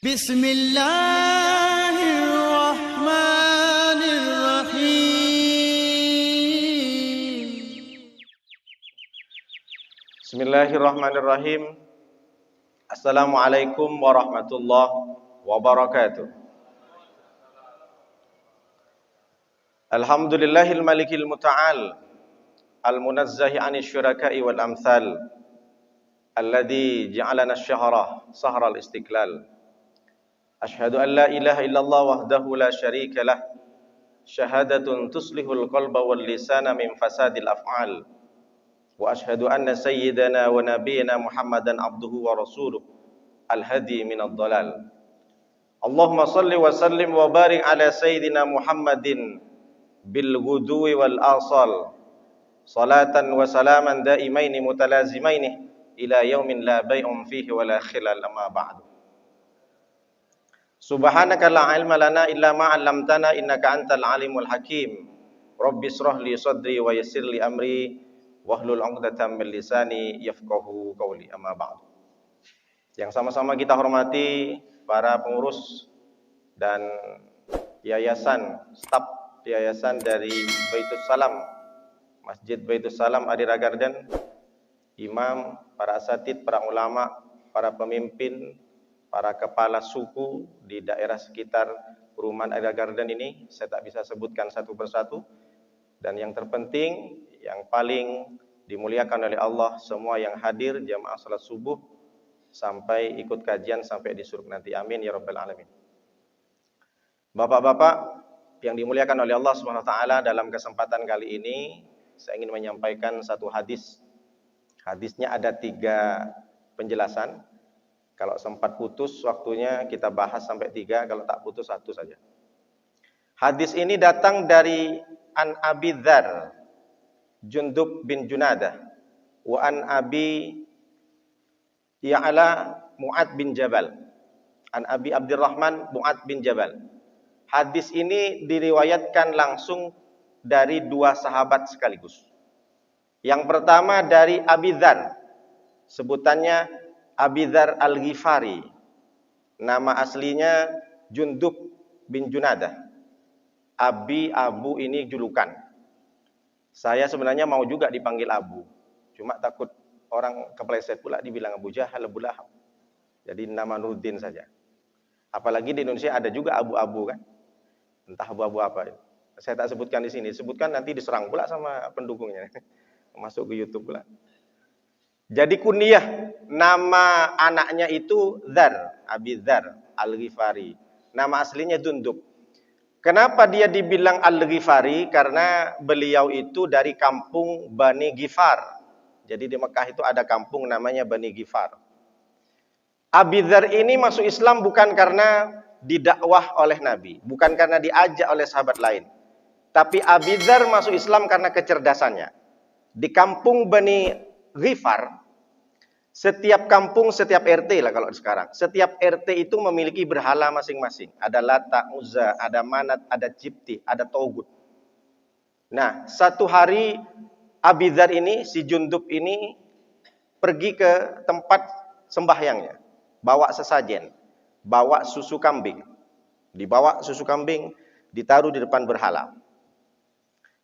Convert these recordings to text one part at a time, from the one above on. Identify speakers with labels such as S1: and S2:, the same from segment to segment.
S1: Bismillahirrahmanirrahim.
S2: Bismillahirrahmanirrahim. Assalamualaikum warahmatullahi wabarakatuh. Alhamdulillahil malikil muta'al, al-munazzahi 'anil syuraka'i wal amthal, alladzi ja'alana asy-syahra sahral istiqlal. Asyhadu an la ilaha illallah wahdahu la syarika lah, syahadatun tuslihul qalba wal lisana min fasadil af'al. Wa asyhadu anna sayyidana wa nabiyyana Muhammadan abduhu wa rasuluh al-hadi minad dhalal. Allahumma salli wa sallim wa barik ala sayyidina Muhammadin bil ghudwi wal asal. Salatan wa salaman daimaini mutalazimaini ila yaumin la bai'un fihi wa la khilal amma ba'du. Subhanaka la ilma lana illa ma 'allamtana innaka antal alimul hakim. Rabbi shrah li sadri wa yassir li amri wahlul 'uqdatam min lisani yafqahu qawli amma ba'du. Yang sama-sama kita hormati para pengurus dan yayasan, staf yayasan dari Baitus Salam, Masjid Baitus Salam Adira Garden, imam, para asatid, para ulama, para pemimpin, para kepala suku di daerah sekitar perumahan Adira Garden ini, saya tak bisa sebutkan satu persatu. Dan yang terpenting, yang paling dimuliakan oleh Allah, semua yang hadir jamaah salat subuh sampai ikut kajian sampai di surga nanti. Amin ya rabbal alamin. Bapak-bapak yang dimuliakan oleh Allah Subhanahu wa taala, dalam kesempatan kali ini saya ingin menyampaikan satu hadis. Hadisnya ada 3 penjelasan. Kalau sempat putus waktunya kita bahas sampai 3, kalau tak putus 1 saja. Hadis ini datang dari An Abi Dzar Jundub bin Junadah wa an Abi Ya'la Mu'ad bin Jabal, an Abi Abdurrahman Mu'ad bin Jabal. Hadis ini diriwayatkan langsung dari 2 sahabat sekaligus. Yang pertama dari Abi Dzar, sebutannya Abi Dzar Al-Ghifari. Nama aslinya Jundub bin Junadah. Abu ini julukan. Saya sebenarnya mau juga dipanggil Abu, cuma takut orang kepleset pula dibilang Abu Jahal, Abu Lahab. Jadi nama Nuruddin saja. Apalagi di Indonesia ada juga abu-abu kan. Entah abu-abu apa. Saya tak sebutkan di sini. Sebutkan nanti diserang pula sama pendukungnya. Masuk ke YouTube pula. Jadi kunyah nama anaknya itu Dzar, Abi Dzar Al-Ghifari. Nama aslinya Jundub. Kenapa dia dibilang Al-Ghifari? Karena beliau itu dari kampung Bani Ghifar. Jadi di Mekah itu ada kampung namanya Bani Ghifar. Abi Dzar ini masuk Islam bukan karena didakwah oleh Nabi, bukan karena diajak oleh sahabat lain. Tapi Abi Dzar masuk Islam karena kecerdasannya. Di kampung Bani Ghifar, setiap kampung, setiap RT lah kalau sekarang, setiap RT itu memiliki berhala masing-masing. Ada Lata, Uzza, ada Manat, ada Jibti, ada Togut. Nah, satu hari Abi Dzar ini, si Jundub ini pergi ke tempat sembahyangnya, bawa sesajen, bawa susu kambing. Dibawa susu kambing, ditaruh di depan berhala.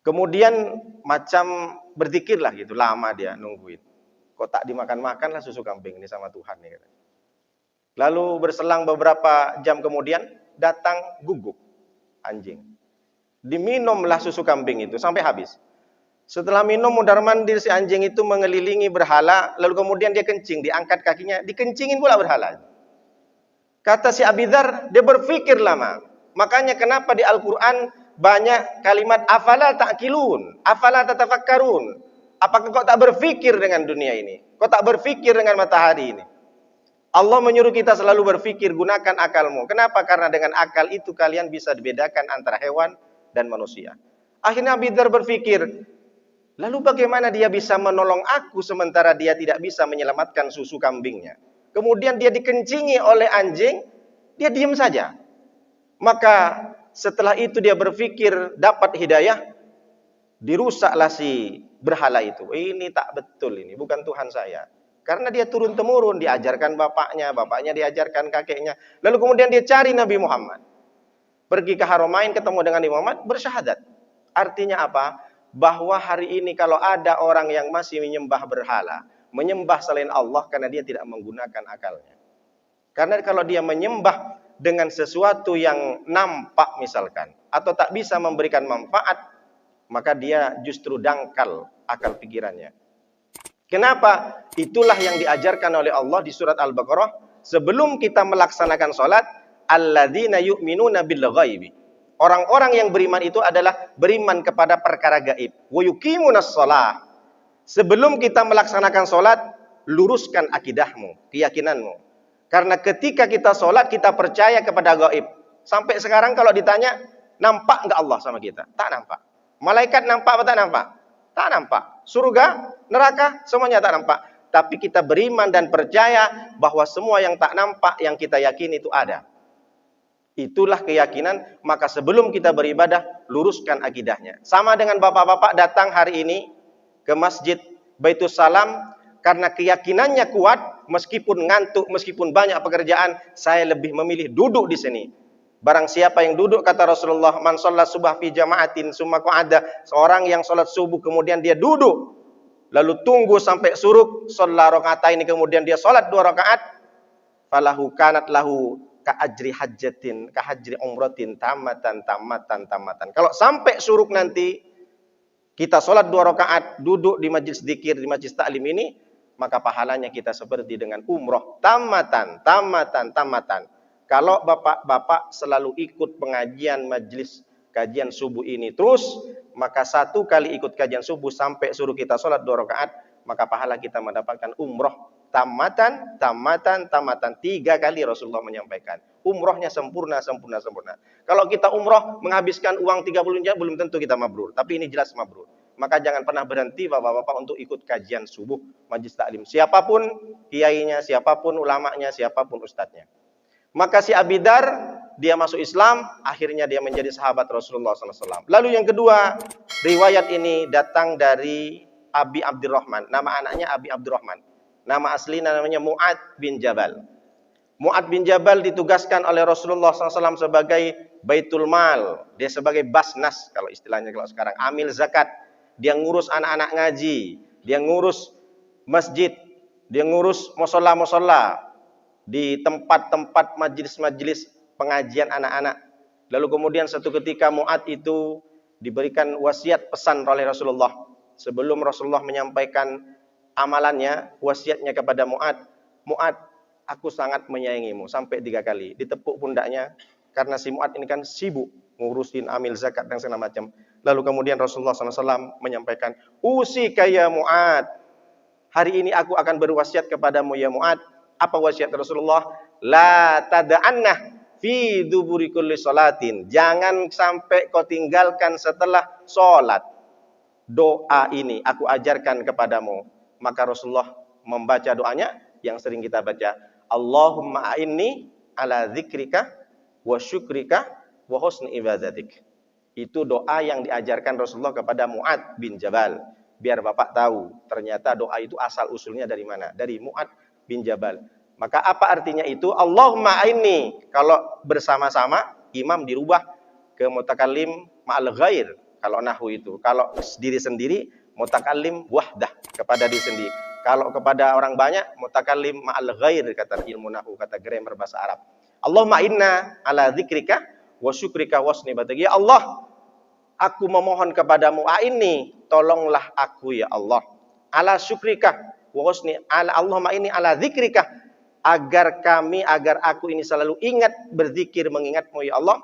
S2: Kemudian macam berzikirlah gitu, lama dia nungguin. Kok tak dimakan-makan lah susu kambing ini sama Tuhan nih. Lalu berselang beberapa jam kemudian datang guguk anjing. Diminumlah susu kambing itu sampai habis. Setelah minum mundar-mandir si anjing itu mengelilingi berhala, lalu kemudian dia kencing, diangkat kakinya, dikencingin pula berhala. Kata si Abi Dzar, dia berpikir lama. Makanya kenapa di Al-Qur'an banyak kalimat afala ta'qilun, afala tatafakkarun. Apakah kau tak berpikir dengan dunia ini? Kau tak berpikir dengan matahari ini? Allah menyuruh kita selalu berpikir, gunakan akalmu. Kenapa? Karena dengan akal itu kalian bisa dibedakan antara hewan dan manusia. Akhirnya Abi Dzar berpikir, lalu bagaimana dia bisa menolong aku sementara dia tidak bisa menyelamatkan susu kambingnya? Kemudian dia dikencingi oleh anjing, dia diam saja. Maka setelah itu dia berpikir dapat hidayah, dirusaklah si berhala itu. Ini tak betul, ini bukan Tuhan saya. Karena dia turun-temurun, diajarkan bapaknya, bapaknya diajarkan kakeknya. Lalu kemudian dia cari Nabi Muhammad. Pergi ke Haramain, ketemu dengan Nabi Muhammad, bersyahadat. Artinya apa? Bahwa hari ini kalau ada orang yang masih menyembah berhala, menyembah selain Allah karena dia tidak menggunakan akalnya. Karena kalau dia menyembah dengan sesuatu yang nampak misalkan, atau tak bisa memberikan manfaat, maka dia justru dangkal akal pikirannya. Kenapa? Itulah yang diajarkan oleh Allah di surat Al-Baqarah. Sebelum kita melaksanakan sholat, alladzina yu'minuna bil ghaibi. Orang-orang yang beriman itu adalah beriman kepada perkara gaib. Wa yuqimunas shalah. Sebelum kita melaksanakan sholat, luruskan akidahmu, keyakinanmu. Karena ketika kita sholat, kita percaya kepada gaib. Sampai sekarang kalau ditanya, nampak enggak Allah sama kita? Tak nampak. Malaikat nampak atau tak nampak? Tak nampak. Surga, neraka, semuanya tak nampak. Tapi kita beriman dan percaya bahwa semua yang tak nampak, yang kita yakini itu ada. Itulah keyakinan. Maka sebelum kita beribadah, luruskan akidahnya. Sama dengan bapak-bapak datang hari ini ke Masjid Baitus Salam, karena keyakinannya kuat, meskipun ngantuk, meskipun banyak pekerjaan, saya lebih memilih duduk di sini. Barang siapa yang duduk, kata Rasulullah, man sholat subah fi jama'atin summa qa'ada, seorang yang sholat subuh kemudian dia duduk, lalu tunggu sampai suruk, sholat rakaat ini kemudian dia sholat 2 rakaat, falahu kanat lahu ka ajri hajjatin, ka hajri umratin tamatan. Kalau sampai suruk nanti, kita sholat 2 rakaat, duduk di majlis dzikir, di majlis taklim ini, maka pahalanya kita seperti dengan umroh tamatan. Kalau bapak-bapak selalu ikut pengajian majlis kajian subuh ini terus, maka 1 kali ikut kajian subuh sampai suruh kita sholat 2 rakaat, maka pahala kita mendapatkan umroh tamatan. 3 kali Rasulullah menyampaikan. Umrohnya sempurna. Kalau kita umroh menghabiskan uang 30 juta, belum tentu kita mabrur. Tapi ini jelas mabrur. Maka jangan pernah berhenti bapak-bapak untuk ikut kajian subuh majlis taklim. Siapapun kiainya, siapapun ulamanya, siapapun ustadznya. Maka si Abi Dar, dia masuk Islam, akhirnya dia menjadi sahabat Rasulullah SAW. Lalu yang kedua, riwayat ini datang dari Abi Abdurrahman. Nama anaknya Abi Abdurrahman. Nama aslinya namanya Mu'ad bin Jabal. Mu'ad bin Jabal ditugaskan oleh Rasulullah SAW sebagai Baitul Mal. Dia sebagai Basnas, kalau istilahnya kalau sekarang. Amil zakat. Dia ngurus anak-anak ngaji. Dia ngurus masjid. Dia ngurus musola-musola. Di tempat-tempat majlis-majlis pengajian anak-anak. Lalu kemudian satu ketika Mu'ad itu diberikan wasiat pesan oleh Rasulullah. Sebelum Rasulullah menyampaikan amalannya, wasiatnya kepada Mu'ad. Mu'ad, aku sangat menyayangimu. Sampai 3 kali. Ditepuk pundaknya. Karena si Mu'ad ini kan sibuk ngurusin amil zakat dan segala macam. Lalu kemudian Rasulullah SAW menyampaikan, usika ya Mu'ad. Hari ini aku akan berwasiat kepadamu ya Mu'ad. Apa wasiat Rasulullah? La tada'annah fi duburi kulli sholatin. Jangan sampai kau tinggalkan setelah sholat. Doa ini aku ajarkan kepadamu. Maka Rasulullah membaca doanya yang sering kita baca. Allahumma a'inni ala dzikrika wa syukrika wa husni ibadatik. Itu doa yang diajarkan Rasulullah kepada Mu'ad bin Jabal. Biar Bapak tahu, ternyata doa itu asal usulnya dari mana? Dari Mu'ad bin Jabal. Maka apa artinya itu? Allahumma a'inni. Kalau bersama-sama, imam dirubah ke mutakallim ma'al ghair. Kalau nahwu itu. Kalau diri sendiri, mutakallim wahdah. Kepada diri sendiri. Kalau kepada orang banyak, mutakallim ma'al ghair. Kata ilmu nahwu, kata grammar bahasa Arab. Allahumma inna ala dzikrika wa syukrika wa husni ibadatik. Ya Allah, aku memohon kepadamu, ini tolonglah aku ya Allah. Ala syukrika wa husni Allahumma inni ala dzikrika, agar aku ini selalu ingat berzikir mengingatmu ya Allah.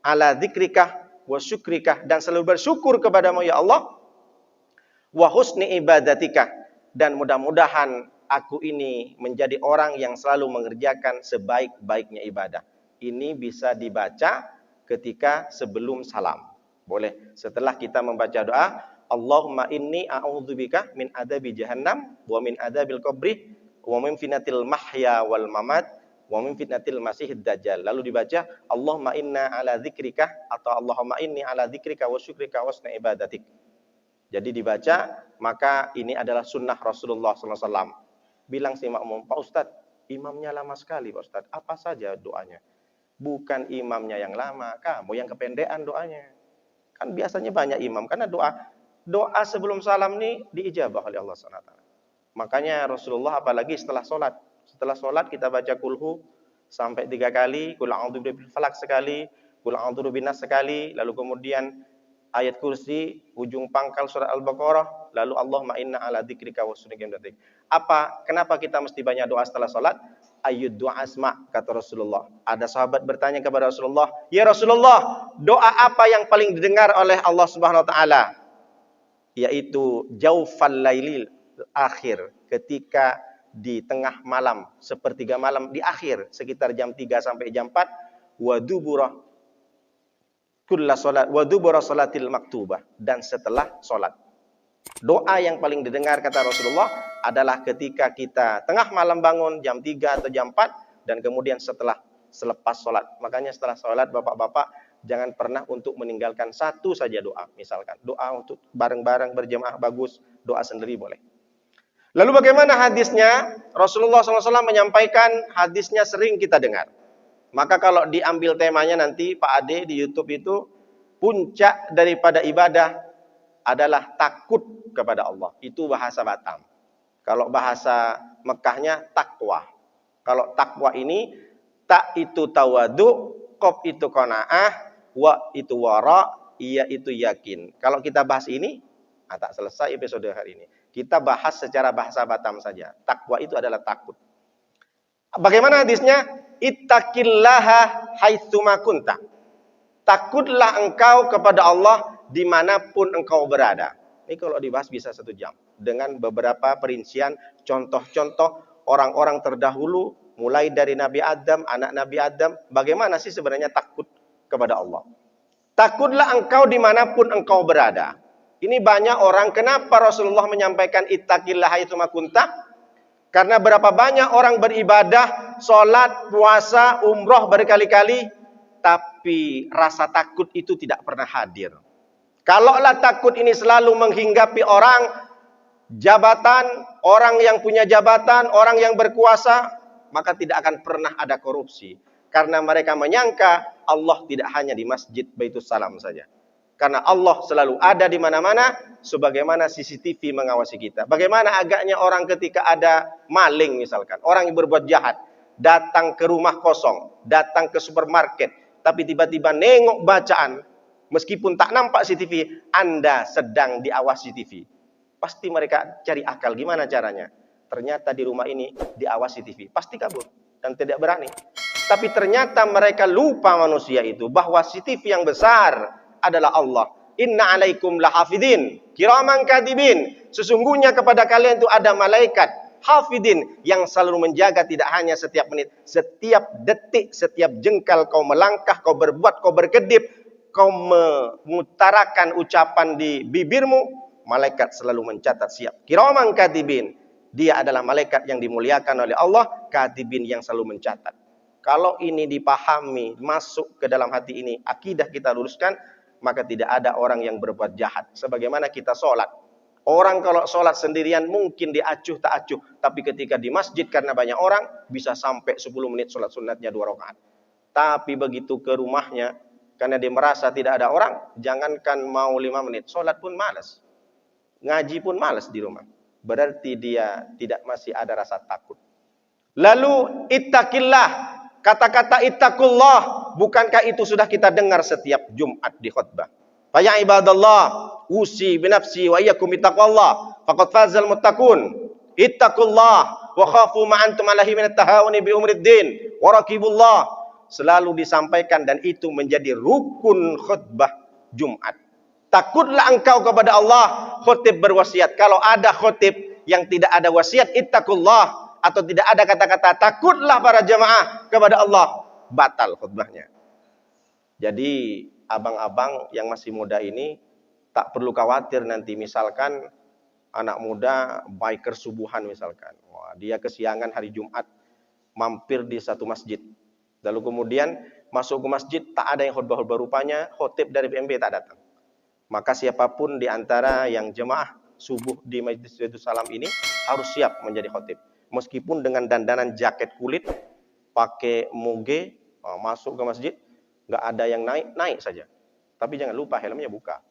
S2: Ala dzikrika wa syukrika, dan selalu bersyukur kepadamu ya Allah. Wa husni ibadatika, dan mudah-mudahan aku ini menjadi orang yang selalu mengerjakan sebaik-baiknya ibadah. Ini bisa dibaca ketika sebelum salam. Boleh setelah kita membaca doa, Allahumma inni a'udzubika min adabi jahannam wa min adabil qabri wa min fitnatil mahya wal mamat wa min fitnatil masihid dajjal. Lalu dibaca Allahumma inna ala dzikrika atau Allahumma inni ala dzikrika wa syukrika wa husni ibadatik. Jadi dibaca, maka ini adalah sunnah Rasulullah SAW. Bilang si makmum, Pak Ustadz, imamnya lama sekali Pak Ustadz. Apa saja doanya? Bukan imamnya yang lama, kamu yang kependekan doanya. Kan biasanya banyak imam, karena doa sebelum salam nih diijabah oleh Allah SWT. Makanya Rasulullah apalagi setelah sholat. Setelah sholat kita baca kulhu sampai 3 kali, kul a'udzu birabbil falaq sekali, kul a'udzu birabbin nas sekali, lalu kemudian ayat kursi, ujung pangkal surat Al-Baqarah, lalu Allahumma inna ala dzikrika wa syukrika. Kenapa kita mesti banyak doa setelah salat? Ayyud du'a asma, kata Rasulullah. Ada sahabat bertanya kepada Rasulullah, "Ya Rasulullah, doa apa yang paling didengar oleh Allah Subhanahu wa taala?" Yaitu jaufal lailil akhir, ketika di tengah malam, sepertiga malam di akhir, sekitar jam 3 sampai jam 4, wa dubura kulla salat wa dubura salatil maktubah, dan setelah salat. Doa yang paling didengar kata Rasulullah adalah ketika kita tengah malam bangun jam 3 atau jam 4 dan kemudian selepas salat. Makanya setelah salat Bapak-bapak jangan pernah untuk meninggalkan satu saja doa. Misalkan doa untuk bareng-bareng berjemaah bagus, doa sendiri boleh. Lalu bagaimana hadisnya? Rasulullah SAW menyampaikan hadisnya sering kita dengar. Maka kalau diambil temanya nanti Pak Ade di YouTube itu, puncak daripada ibadah adalah takut kepada Allah. Itu bahasa Batam. Kalau bahasa Mekkahnya takwa. Kalau takwa ini, tak itu tawadu, qaf itu qanaah, wa itu wara, iya itu yakin. Kalau kita bahas ini, tak selesai episode hari ini. Kita bahas secara bahasa Batam saja. Takwa itu adalah takut. Bagaimana hadisnya? Ittaqillaha haitsuma kunta. Takutlah engkau kepada Allah dimanapun engkau berada. Ini kalau dibahas bisa 1 jam. Dengan beberapa perincian, contoh-contoh orang-orang terdahulu, mulai dari Nabi Adam, anak Nabi Adam, bagaimana sih sebenarnya takut kepada Allah. Takutlah engkau dimanapun engkau berada. Ini banyak orang, kenapa Rasulullah menyampaikan ittaqillaha haitsuma kunta? Karena berapa banyak orang beribadah, sholat, puasa, umroh berkali-kali, tapi rasa takut itu tidak pernah hadir. Kalaulah takut ini selalu menghinggapi orang, jabatan, orang yang punya jabatan, orang yang berkuasa, maka tidak akan pernah ada korupsi. Karena mereka menyangka Allah tidak hanya di Masjid Baitus Salam saja. Karena Allah selalu ada di mana-mana, sebagaimana CCTV mengawasi kita. Bagaimana agaknya orang ketika ada maling misalkan, orang yang berbuat jahat, datang ke rumah kosong, datang ke supermarket, tapi tiba-tiba nengok bacaan, meskipun tak nampak CCTV, Anda sedang diawasi TV. Pasti mereka cari akal, gimana caranya? Ternyata di rumah ini diawasi TV, pasti kabur dan tidak berani. Tapi ternyata mereka lupa manusia itu, bahwa CCTV yang besar adalah Allah. Inna alaikum lahafidin kiraman katibin. Sesungguhnya kepada kalian itu ada malaikat hafidin yang selalu menjaga, tidak hanya setiap menit, setiap detik, setiap jengkal kau melangkah, kau berbuat, kau berkedip, kau mengutarakan ucapan di bibirmu, malaikat selalu mencatat siap. Kiraman katibin. Dia adalah malaikat yang dimuliakan oleh Allah, katibin yang selalu mencatat. Kalau ini dipahami, masuk ke dalam hati ini, akidah kita luruskan, maka tidak ada orang yang berbuat jahat. Sebagaimana kita sholat. Orang kalau sholat sendirian mungkin diacuh tak acuh. Tapi ketika di masjid karena banyak orang, bisa sampai 10 menit sholat sunatnya 2 rakaat. Tapi begitu ke rumahnya, karena dia merasa tidak ada orang, jangankan mau 5 menit, sholat pun malas. Ngaji pun malas di rumah. Berarti dia tidak masih ada rasa takut. Lalu ittaqillah. Kata-kata ittaqullah, bukankah itu sudah kita dengar setiap Jumat di khutbah? Fa ya ibadallah, usi binafsi wa iyyakum bittaqwallah, faqad fazal muttaqun. Ittaqullah wa khafu ma antum alaihi min at-tahawuni bi umriddin wa raqibullah. Selalu disampaikan dan itu menjadi rukun khutbah Jumat. Takutlah engkau kepada Allah, khutib berwasiat. Kalau ada khutib yang tidak ada wasiat ittaqullah, atau tidak ada kata-kata takutlah para jemaah kepada Allah, batal khutbahnya. Jadi abang-abang yang masih muda ini tak perlu khawatir nanti misalkan anak muda biker subuhan misalkan. Wah, dia kesiangan hari Jumat mampir di satu masjid. Lalu kemudian masuk ke masjid tak ada yang khutbah rupanya khotib dari PMB tak datang. Maka siapapun di antara yang jemaah subuh di Masjid Baitus Salam ini harus siap menjadi khotib. Meskipun dengan dandanan jaket kulit, pakai moge, masuk ke masjid, nggak ada yang naik saja. Tapi jangan lupa helmnya buka.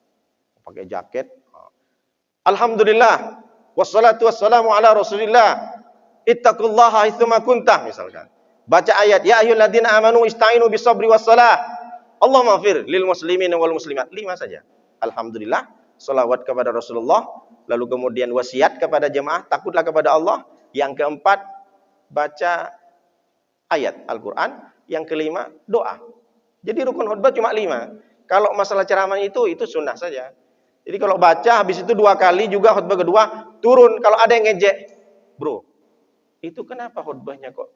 S2: Pakai jaket. Alhamdulillah, wassalatu wassalamu ala Rasulillah. Ittaqullaha haitsuma kuntah misalkan. Baca ayat, ya ayyuhalladzina amanu ista'inu bisabri wassalah. Allahumma ighfir lil muslimin wal muslimat. 5 saja. Alhamdulillah, salawat kepada Rasulullah, lalu kemudian wasiat kepada jemaah, takutlah kepada Allah. Yang keempat, baca ayat Al-Qur'an. Yang kelima, doa. Jadi rukun khutbah cuma 5. Kalau masalah ceramah itu sunnah saja. Jadi kalau baca habis itu 2 kali juga khutbah kedua turun. Kalau ada yang ngejek, bro, itu kenapa khutbahnya kok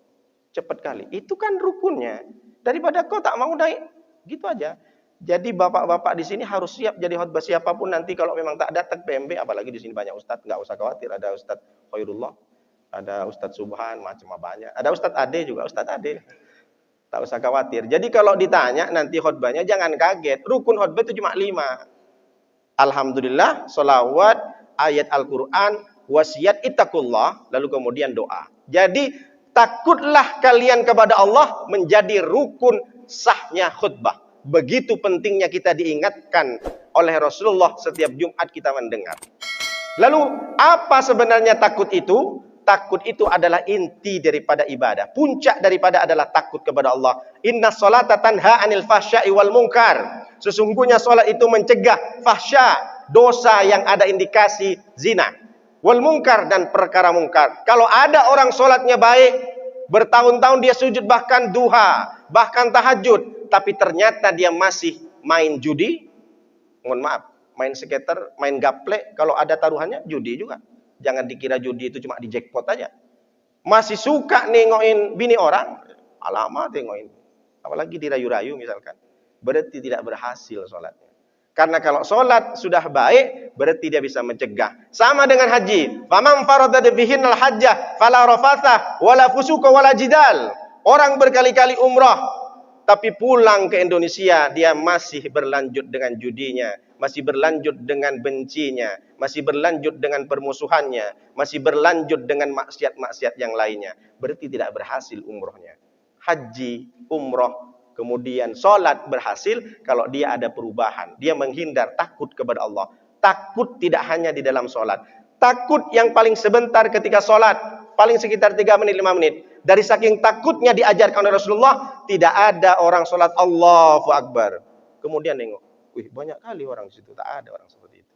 S2: cepat kali? Itu kan rukunnya. Daripada kau tak mau naik, gitu aja. Jadi bapak-bapak di sini harus siap jadi khutbah siapapun nanti kalau memang tak datang PMB, apalagi di sini banyak ustadz, nggak usah khawatir. Ada Ustadz Khairullah, ada Ustadz Subhan, macam banyak. Ada Ustadz Ade juga, Ustadz Ade. Tak usah khawatir. Jadi kalau ditanya nanti khutbahnya jangan kaget. Rukun khutbah itu cuma 5. Alhamdulillah, sholawat, ayat Al-Quran, wasiat, ittaqullah, lalu kemudian doa. Jadi takutlah kalian kepada Allah menjadi rukun sahnya khutbah. Begitu pentingnya kita diingatkan oleh Rasulullah setiap Jumat kita mendengar. Lalu apa sebenarnya takut itu? Takut itu adalah inti daripada ibadah. Puncak daripada adalah takut kepada Allah. Inna sholata tanha anil fahsya'i wal munkar. Sesungguhnya sholat itu mencegah fahsya, dosa yang ada indikasi zina. Wal munkar, dan perkara mungkar. Kalau ada orang sholatnya baik, bertahun-tahun dia sujud, bahkan duha, bahkan tahajud, tapi ternyata dia masih main judi, mohon maaf, main skater, main gaple, kalau ada taruhannya judi juga. Jangan dikira judi itu cuma di jackpot aja. Masih suka nengokin bini orang, alamat nengokin. Apalagi dirayu-rayu misalkan. Berarti tidak berhasil sholatnya. Karena kalau sholat sudah baik, berarti dia bisa mencegah. Sama dengan haji. Faman farada bihinnal hajjah fala rafatha wala fusuqa wala jidal. Orang berkali-kali umrah, tapi pulang ke Indonesia, dia masih berlanjut dengan judinya, masih berlanjut dengan bencinya, masih berlanjut dengan permusuhannya, masih berlanjut dengan maksiat-maksiat yang lainnya. Berarti tidak berhasil umrohnya. Haji, umroh, kemudian sholat berhasil kalau dia ada perubahan. Dia menghindar, takut kepada Allah. Takut tidak hanya di dalam sholat. Takut yang paling sebentar ketika sholat, paling sekitar 3 menit, 5 menit. Dari saking takutnya diajarkan oleh Rasulullah, tidak ada orang sholat Allahu Akbar kemudian nengok, wih banyak kali orang di situ. Tak ada orang seperti itu.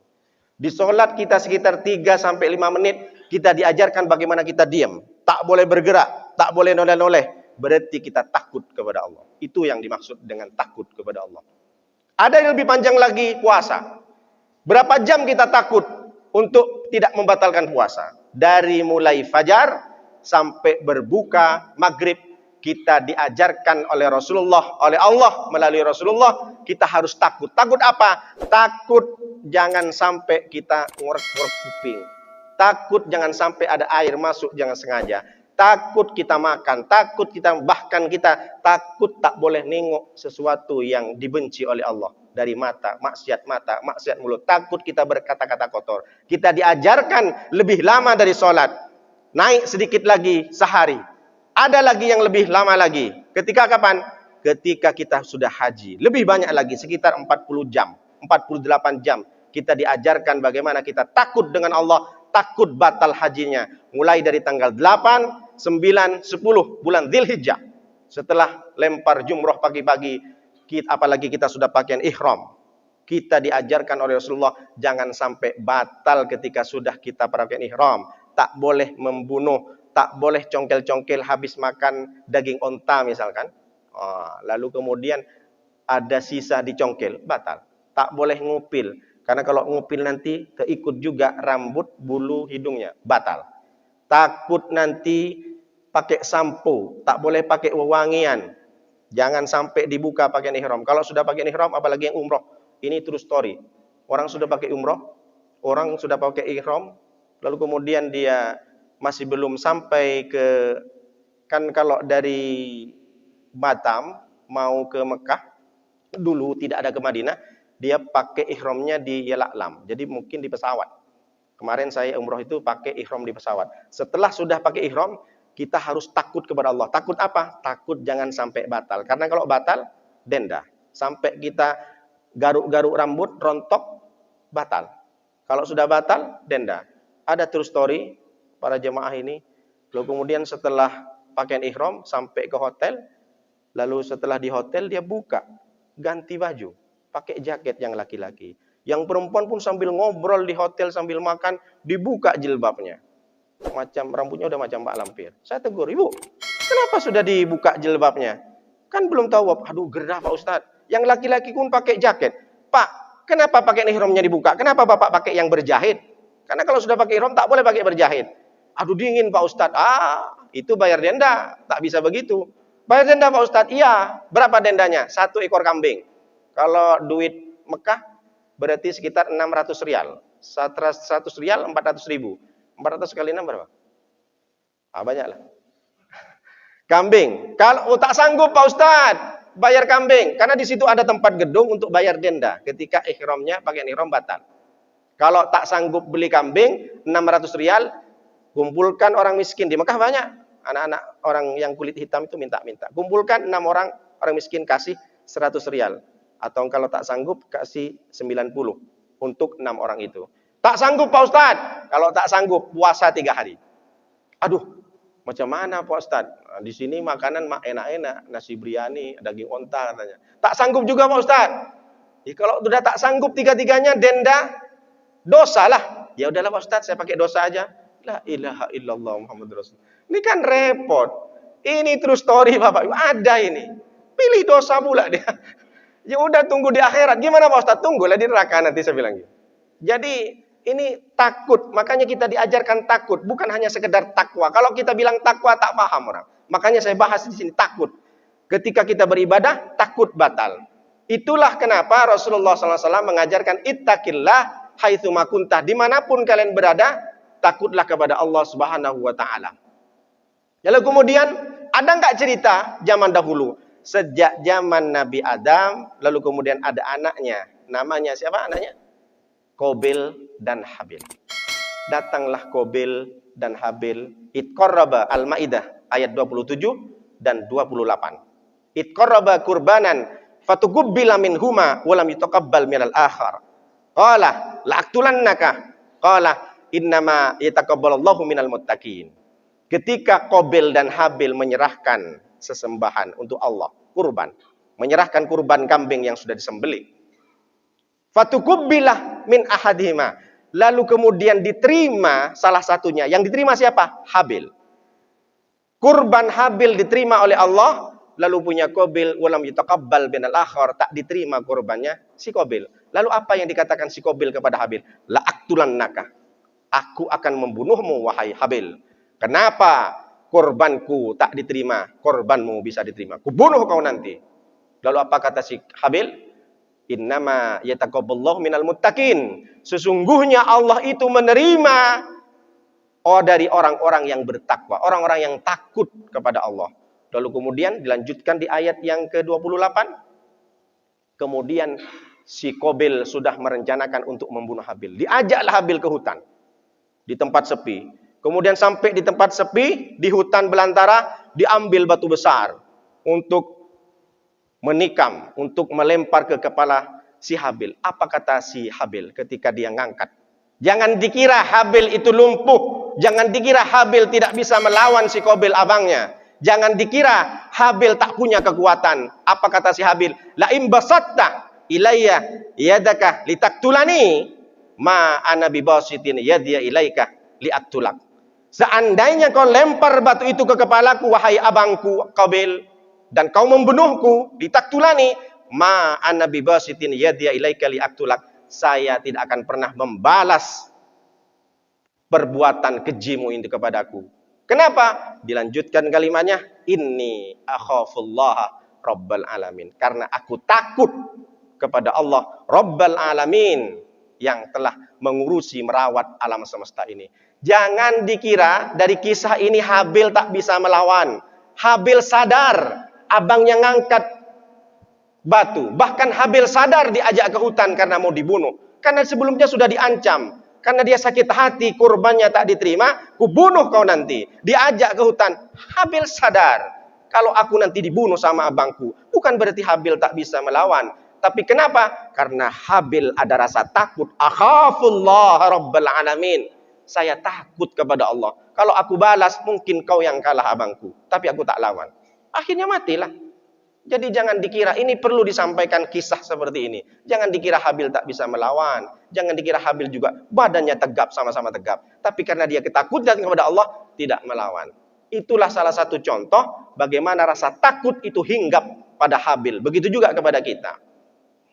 S2: Di sholat kita sekitar 3-5 menit, kita diajarkan bagaimana kita diam, tak boleh bergerak, tak boleh noleh-noleh. Berarti kita takut kepada Allah. Itu yang dimaksud dengan takut kepada Allah. Ada yang lebih panjang lagi, puasa. Berapa jam kita takut untuk tidak membatalkan puasa? Dari mulai fajar sampai berbuka maghrib, kita diajarkan oleh Rasulullah, oleh Allah melalui Rasulullah, kita harus takut. Takut apa? Takut jangan sampai kita ngorek-ngorek kuping. Takut jangan sampai ada air masuk jangan sengaja. Takut kita makan, takut kita, bahkan kita takut tak boleh nengok sesuatu yang dibenci oleh Allah. Dari mata, maksiat mulut. Takut kita berkata-kata kotor. Kita diajarkan lebih lama dari sholat. Naik sedikit lagi sehari. Ada lagi yang lebih lama lagi. Ketika kapan? Ketika kita sudah haji. Lebih banyak lagi, sekitar 40 jam. 48 jam. Kita diajarkan bagaimana kita takut dengan Allah. Takut batal hajinya. Mulai dari tanggal 8, 9, 10 bulan Dzulhijjah. Setelah lempar jumroh pagi-pagi, apalagi kita sudah pakaian ihram, kita diajarkan oleh Rasulullah jangan sampai batal ketika sudah kita pakaian ihram. Tak boleh membunuh, tak boleh congkel-congkel habis makan daging onta misalkan. Lalu kemudian ada sisa dicongkel, batal. Tak boleh ngupil, karena kalau ngupil nanti keikut juga rambut, bulu hidungnya, batal. Takut nanti pakai sampo, tak boleh pakai wewangian. Jangan sampai dibuka pakaian ihram. Kalau sudah pakai ihram, apalagi yang umroh. Ini true story. Orang sudah pakai umroh, orang sudah pakai ihram, lalu kemudian dia masih belum sampai ke, kan kalau dari Batam mau ke Mekah, dulu tidak ada ke Madinah, dia pakai ihramnya di Yala'lam. Jadi mungkin di pesawat. Kemarin saya umroh itu pakai ihram di pesawat. Setelah sudah pakai ihram, kita harus takut kepada Allah. Takut apa? Takut jangan sampai batal. Karena kalau batal, denda. Sampai kita garuk-garuk rambut, rontok, batal. Kalau sudah batal, denda. Ada true story para jemaah ini. Lalu kemudian setelah pakaian ihram sampai ke hotel, lalu setelah di hotel dia buka, ganti baju, pakai jaket yang laki-laki. Yang perempuan pun sambil ngobrol di hotel sambil makan, dibuka jilbabnya. Macam rambutnya udah macam Mbak Lampir. Saya tegur, "Ibu, kenapa sudah dibuka jilbabnya? Kan belum tahu." "Aduh, gerah Pak Ustadz." Yang laki-laki pun pakai jaket. "Pak, kenapa pakai ihramnya dibuka? Kenapa Bapak pakai yang berjahit?" Karena kalau sudah pakai ihram tak boleh pakai berjahit. "Aduh, dingin Pak Ustadz." Itu bayar denda. Tak bisa begitu. "Bayar denda Pak Ustadz." "Iya." "Berapa dendanya?" 1 ekor kambing. Kalau duit Mekah berarti sekitar 600 rial. 100 rial 400 ribu. 400 kali 6 berapa? Banyak lah. Kambing. Kalau tak sanggup Pak Ustadz, bayar kambing. Karena di situ ada tempat gedung untuk bayar denda. Ketika ihramnya, pakaian ihram batal. Kalau tak sanggup beli kambing, 600 rial, kumpulkan orang miskin. Di Mekah banyak. Anak-anak orang yang kulit hitam itu minta-minta. Kumpulkan 6 orang miskin, kasih 100 rial. Atau kalau tak sanggup, kasih 90 untuk 6 orang itu. Tak sanggup Pak Ustadz. Kalau tak sanggup, puasa 3 hari. "Aduh, macam mana Pak Ustadz?" "Di sini makanan enak-enak. Nasi biryani, daging onta," katanya. "Tak sanggup juga Pak Ustadz." Kalau sudah tak sanggup tiga-tiganya, denda, dosa lah. "Ya udahlah Pak Ustadz, saya pakai dosa aja." La ilaha illallah Muhammadur Rasul. Ini kan repot. Ini true story Bapak Ibu. Ada ini. Pilih dosa pula dia. Ya udah tunggu di akhirat. Gimana Pak Ustadz? Tunggulah di neraka nanti, saya bilang gitu. Jadi ini takut. Makanya kita diajarkan takut. Bukan hanya sekedar takwa. Kalau kita bilang takwa, tak paham orang. Makanya saya bahas di sini takut. Ketika kita beribadah, takut batal. Itulah kenapa Rasulullah SAW mengajarkan ittaqillah haitsu ma kuntah. Dimanapun kalian berada, takutlah kepada Allah Subhanahu wa Ta'ala. Lalu kemudian ada nggak cerita zaman dahulu? Sejak zaman Nabi Adam, lalu kemudian ada anaknya. Namanya siapa anaknya? Qabil dan Habil. Datanglah Qabil dan Habil. Itqarraba Al-Maidah ayat 27 dan 28. Itqarraba qurbanan fatuqabbala minhuma wa lam yutaqabbal minal akhar. Qala la'aqtulannaka. Qala innama yataqabbalallahu minal muttaqin. Ketika Qabil dan Habil menyerahkan sesembahan untuk Allah, kurban, menyerahkan kurban kambing yang sudah disembelih. Fatuqabbilah min ahadihima. Lalu kemudian diterima salah satunya. Yang diterima siapa? Habil. Kurban Habil diterima oleh Allah, lalu punya Qabil walam yutaqabbal binal akhar, tak diterima kurbannya si Qabil. Lalu apa yang dikatakan si Qabil kepada Habil? La aqtulannaka. Aku akan membunuhmu wahai Habil. Kenapa korbanku tak diterima, korbanmu bisa diterima? Kubunuh kau nanti. Lalu apa kata si Habil? Innama yataqabballahu minal muttaqin. Sesungguhnya Allah itu menerima dari orang-orang yang bertakwa, orang-orang yang takut kepada Allah. Lalu kemudian dilanjutkan di ayat yang ke-28. Kemudian si Qabil sudah merencanakan untuk membunuh Habil. Diajaklah Habil ke hutan. Di tempat sepi. Kemudian sampai di tempat sepi, di hutan belantara, diambil batu besar untuk menikam, untuk melempar ke kepala si Habil. Apa kata si Habil ketika dia ngangkat? Jangan dikira Habil itu lumpuh. Jangan dikira Habil tidak bisa melawan si Qabil abangnya. Jangan dikira Habil tak punya kekuatan. Apa kata si Habil? La in basatta ilayya yadaka litaktulani ma ana bibasitin yadiya ilaika liaktulak. Seandainya kau lempar batu itu ke kepalaku, wahai abangku Qabil, dan kau membunuhku, litaktulani ma ana bibasitin yadiya ilaika liaktulak. Saya tidak akan pernah membalas perbuatan kejimu itu kepadaku. Kenapa? Dilanjutkan kalimatnya, inni akhafullah rabbal alamin. Karena aku takut kepada Allah rabbal alamin yang telah mengurusi, merawat alam semesta ini. Jangan dikira dari kisah ini Habil tak bisa melawan. Habil sadar abangnya ngangkat batu. Bahkan Habil sadar diajak ke hutan karena mau dibunuh. Karena sebelumnya sudah diancam. Karena dia sakit hati, kurbannya tak diterima, kubunuh kau nanti. Diajak ke hutan. Habil sadar, kalau aku nanti dibunuh sama abangku, bukan berarti Habil tak bisa melawan. Tapi kenapa? Karena Habil ada rasa takut. Akhafullah Rabbal Alamin. Saya takut kepada Allah. Kalau aku balas, mungkin kau yang kalah abangku. Tapi aku tak lawan. Akhirnya matilah. Jadi jangan dikira, ini perlu disampaikan kisah seperti ini. Jangan dikira Habil tak bisa melawan. Jangan dikira Habil juga badannya tegap, sama-sama tegap. Tapi karena dia ketakutan kepada Allah, tidak melawan. Itulah salah satu contoh bagaimana rasa takut itu hinggap pada Habil. Begitu juga kepada kita.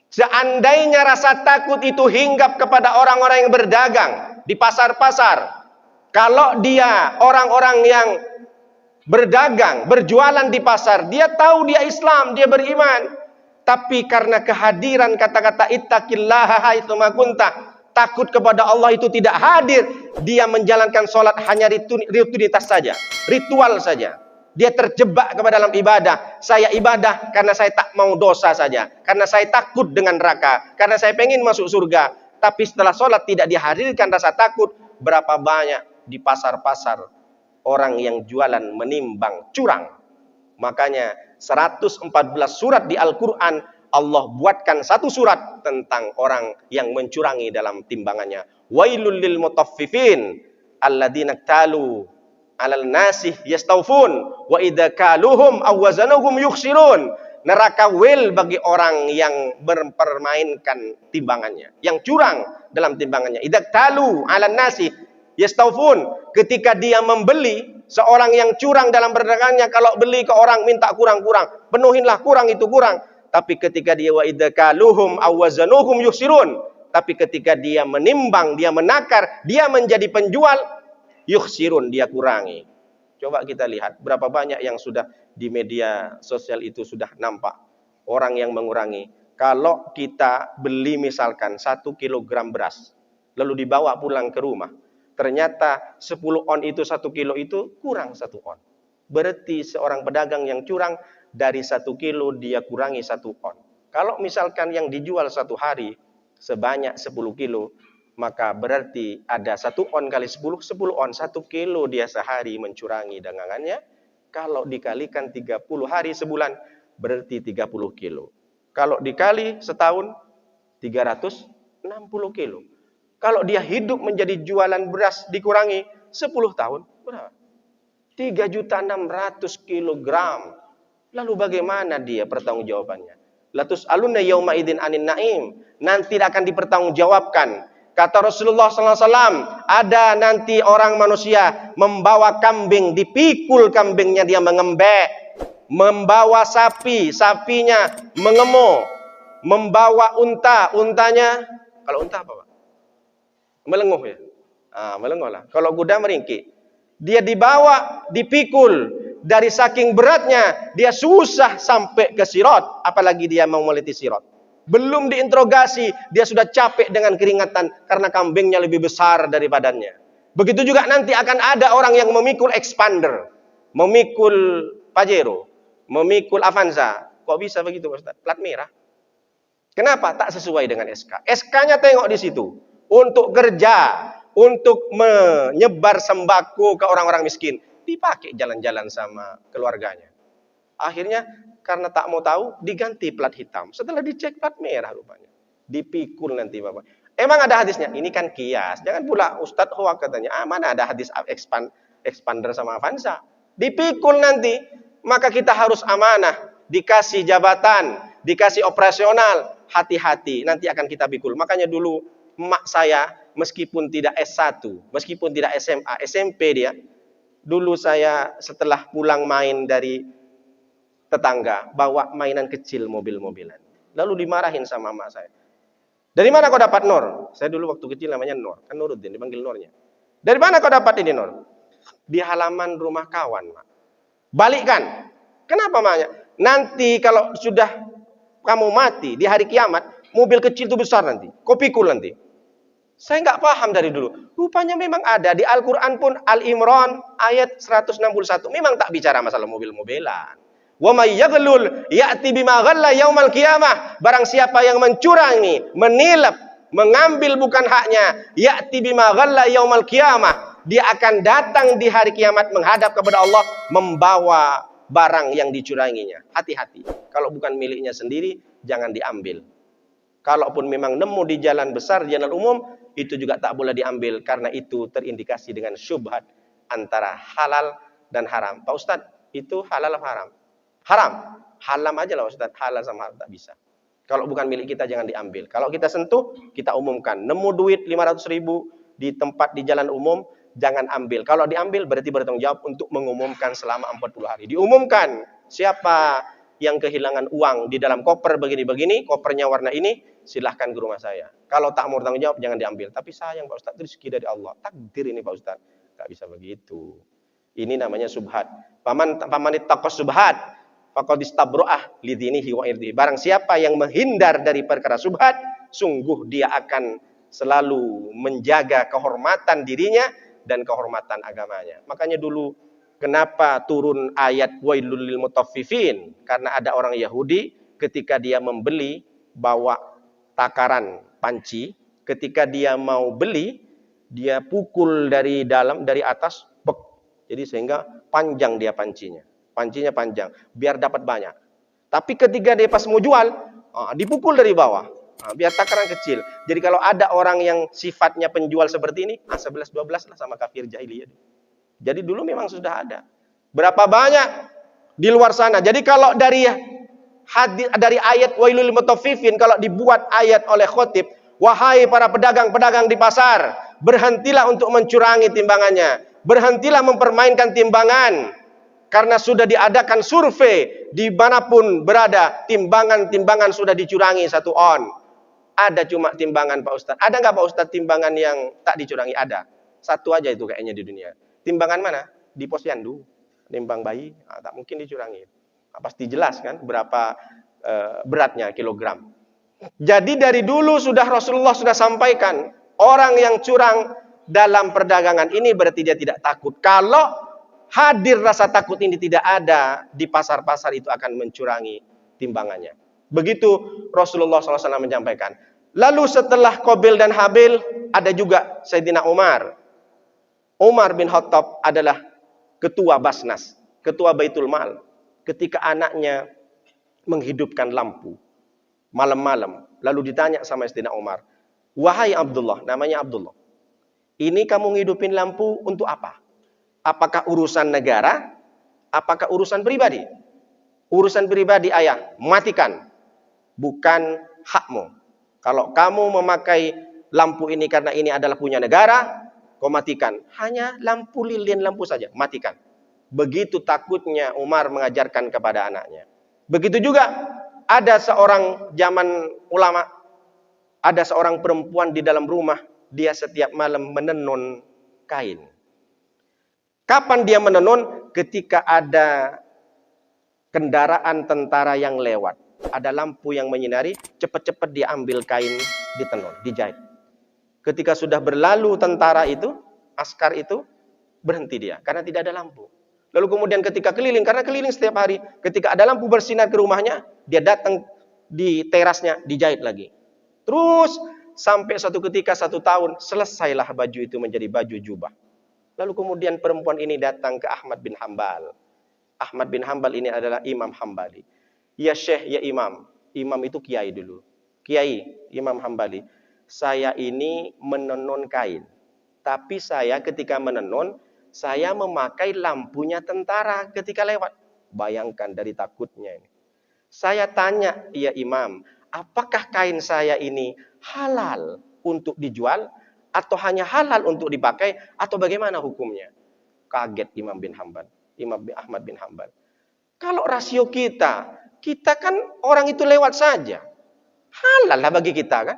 S2: Seandainya rasa takut itu hinggap kepada orang-orang yang berdagang di pasar-pasar. Kalau dia orang-orang yang berdagang, berjualan di pasar, dia tahu dia Islam, dia beriman. Tapi karena kehadiran kata-kata ittaqillaha haitsuma kunta, takut kepada Allah itu tidak hadir, dia menjalankan sholat hanya rutinitas saja, ritual saja. Dia terjebak kepada dalam ibadah. Saya ibadah karena saya tak mau dosa saja, karena saya takut dengan neraka, karena saya pengen masuk surga. Tapi setelah sholat tidak dihadirkan rasa takut. Berapa banyak di pasar-pasar orang yang jualan menimbang curang. Makanya 114 surat di Al-Quran, Allah buatkan satu surat tentang orang yang mencurangi dalam timbangannya. Wailul lil mutaffifin alladzina iktalu 'alal nasi yastawfun wa idza kaluhum aw wazanuhum yukhsirun. Neraka wel bagi orang yang mempermainkan timbangannya, yang curang dalam timbangannya. Idza talu 'alan nasi yastawfun, ketika dia membeli, seorang yang curang dalam perdagangannya, kalau beli ke orang minta kurang-kurang, penuhinlah, kurang itu kurang. Tapi ketika dia wa idza kaluhum aw wazanuhum yukhsirun, tapi ketika dia menimbang, dia menakar, dia menjadi penjual, yukhsirun, dia kurangi. Coba kita lihat berapa banyak yang sudah di media sosial itu sudah nampak orang yang mengurangi. Kalau kita beli misalkan 1 kilogram beras, lalu dibawa pulang ke rumah, ternyata 10 on itu 1 kilo itu kurang 1 on. Berarti seorang pedagang yang curang, dari 1 kilo dia kurangi 1 on. Kalau misalkan yang dijual 1 hari sebanyak 10 kilo, maka berarti ada 1 on kali 10, 10 on, 1 kilo dia sehari mencuranggi dagangannya. Kalau dikalikan 30 hari sebulan, berarti 30 kilo. Kalau dikali setahun, 360 kilo. Kalau dia hidup menjadi jualan beras dikurangi 10 tahun, berapa? 3.600.000 kilogram. Lalu bagaimana dia pertanggungjawabannya? Latus alunna yauma idzin anin naim. Nanti akan dipertanggungjawabkan. Kata Rasulullah SAW, ada nanti orang manusia membawa kambing, dipikul kambingnya dia mengembek. Membawa sapi, sapinya mengemo. Membawa unta, untanya, kalau unta apa Pak? Melenguh ya? Melenguh lah. Kalau kuda meringkik. Dia dibawa, dipikul. Dari saking beratnya, dia susah sampai ke Sirat. Apalagi dia mau meliti Sirat. Belum diinterogasi, dia sudah capek dengan keringatan karena kambingnya lebih besar dari badannya. Begitu juga nanti akan ada orang yang memikul expander, memikul Pajero, memikul Avanza. Kok bisa begitu Ustaz? Plat merah. Kenapa? Tak sesuai dengan SK. SK-nya tengok di situ. Untuk kerja, untuk menyebar sembako ke orang-orang miskin. Dipakai jalan-jalan sama keluarganya. Akhirnya karena tak mau tahu, diganti plat hitam. Setelah dicek plat merah rupanya. Dipikul nanti Bapak. Emang ada hadisnya? Ini kan kias. Jangan pula Ustadz hoak katanya. Mana ada hadis expander sama Avanza? Dipikul nanti. Maka kita harus amanah. Dikasih jabatan, dikasih operasional. Hati-hati, nanti akan kita pikul. Makanya dulu emak saya, meskipun tidak S1, meskipun tidak SMA, SMP dia. Dulu saya setelah pulang main dari tetangga, bawa mainan kecil, mobil-mobilan. Lalu dimarahin sama emak saya. Dari mana kau dapat Nur? Saya dulu waktu kecil namanya Nur. Kan Nuruddin, dipanggil Nurnya. Dari mana kau dapat ini Nur? Di halaman rumah kawan, Mak. Balikkan. Kenapa maknya? Nanti kalau sudah kamu mati, di hari kiamat, mobil kecil itu besar nanti. Kau pikul nanti. Saya nggak paham dari dulu. Rupanya memang ada. Di Al-Quran pun, Al-Imran ayat 161. Memang tak bicara masalah mobil-mobilan. Wa may yaghlul ya'ti bima ghalla yaumal qiyamah. Barang siapa yang mencurangi, menilap mengambil bukan haknya. Ya'ti bima ghalla yaumal qiyamah. Dia akan datang di hari kiamat menghadap kepada Allah membawa barang yang dicuranginya. Hati-hati. Kalau bukan miliknya sendiri, jangan diambil. Kalaupun memang nemu di jalan besar, jalan umum, itu juga tak boleh diambil karena itu terindikasi dengan syubhat antara halal dan haram. Pak Ustadz, itu halal atau haram? Haram. Halam aja lah Ustadz, halal sama haram tak bisa. Kalau bukan milik kita jangan diambil. Kalau kita sentuh, kita umumkan. Nemu duit 500.000 di tempat di jalan umum, jangan ambil. Kalau diambil berarti bertanggung jawab untuk mengumumkan selama 40 hari. Diumumkan siapa yang kehilangan uang di dalam koper begini-begini, kopernya warna ini, silahkan ke rumah saya. Kalau tak mau bertanggung jawab, jangan diambil. Tapi sayang Pak Ustadz, rezeki dari Allah. Takdir ini Pak Ustadz. Gak bisa begitu. Ini namanya subhat. Paman ittaqas subhat, faqad istabro'ah lidinihi wa irdihi. Barang siapa yang menghindar dari perkara subhat, sungguh dia akan selalu menjaga kehormatan dirinya dan kehormatan agamanya. Makanya dulu kenapa turun ayat wailul lil mutaffifin? Karena ada orang Yahudi ketika dia membeli bawa takaran panci, ketika dia mau beli dia pukul dari dalam dari atas, bek. Jadi sehingga panjang dia pancinya. Pancinya panjang biar dapat banyak. Tapi ketika dia pas mau jual, dipukul dari bawah. Biar takaran kecil. Jadi kalau ada orang yang sifatnya penjual seperti ini, 11-12 lah sama kafir jahiliyah. Jadi dulu memang sudah ada. Berapa banyak di luar sana. Jadi kalau dari ayat wailul lil mutaffifin, kalau dibuat ayat oleh khotib, wahai para pedagang-pedagang di pasar, berhentilah untuk mencurangi timbangannya. Berhentilah mempermainkan timbangan. Karena sudah diadakan survei dimanapun berada, timbangan-timbangan sudah dicurangi 1 on. Ada cuma timbangan Pak Ustadz. Ada nggak Pak Ustadz timbangan yang tak dicurangi? Ada. 1 aja itu kayaknya di dunia. Timbangan mana? Di posyandu. Timbang bayi, tak mungkin dicurangi. Pasti jelas kan berapa beratnya kilogram. Jadi dari dulu sudah Rasulullah sudah sampaikan, orang yang curang dalam perdagangan ini berarti dia tidak takut. Kalau hadir rasa takut ini tidak ada, di pasar-pasar itu akan mencurangi timbangannya. Begitu Rasulullah SAW menyampaikan. Lalu setelah Qabil dan Habil, ada juga Sayyidina Umar. Umar bin Khattab adalah ketua Basnas, ketua Baitul Mal. Ketika anaknya menghidupkan lampu malam-malam, lalu ditanya sama Sayyidina Umar, wahai Abdullah, namanya Abdullah, ini kamu ngidupin lampu untuk apa? Apakah urusan negara? Apakah urusan pribadi? Urusan pribadi ayah, matikan. Bukan hakmu. Kalau kamu memakai lampu ini karena ini adalah punya negara, kau matikan. Hanya lampu lilin lampu saja, matikan. Begitu takutnya Umar mengajarkan kepada anaknya. Begitu juga ada seorang zaman ulama, ada seorang perempuan di dalam rumah, dia setiap malam menenun kain. Kapan dia menenun? Ketika ada kendaraan tentara yang lewat, ada lampu yang menyinari, cepat-cepat dia ambil kain, ditenun, dijahit. Ketika sudah berlalu tentara itu, askar itu, berhenti dia karena tidak ada lampu. Lalu kemudian ketika keliling, karena keliling setiap hari, ketika ada lampu bersinar ke rumahnya, dia datang di terasnya, dijahit lagi. Terus sampai suatu ketika 1 tahun, selesailah baju itu menjadi baju jubah. Lalu kemudian perempuan ini datang ke Ahmad bin Hambal. Ahmad bin Hambal ini adalah Imam Hambali. Ya Syekh, ya Imam. Imam itu kiai dulu. Kiai, Imam Hambali. Saya ini menenun kain. Tapi saya ketika menenun, saya memakai lampunya tentara ketika lewat. Bayangkan dari takutnya ini. Saya tanya, ya Imam, apakah kain saya ini halal untuk dijual? Atau hanya halal untuk dipakai? Atau bagaimana hukumnya? Kaget Imam bin Hambal. Imam Ahmad bin Hambal. Kalau rasio kita kan orang itu lewat saja. Halal lah bagi kita kan.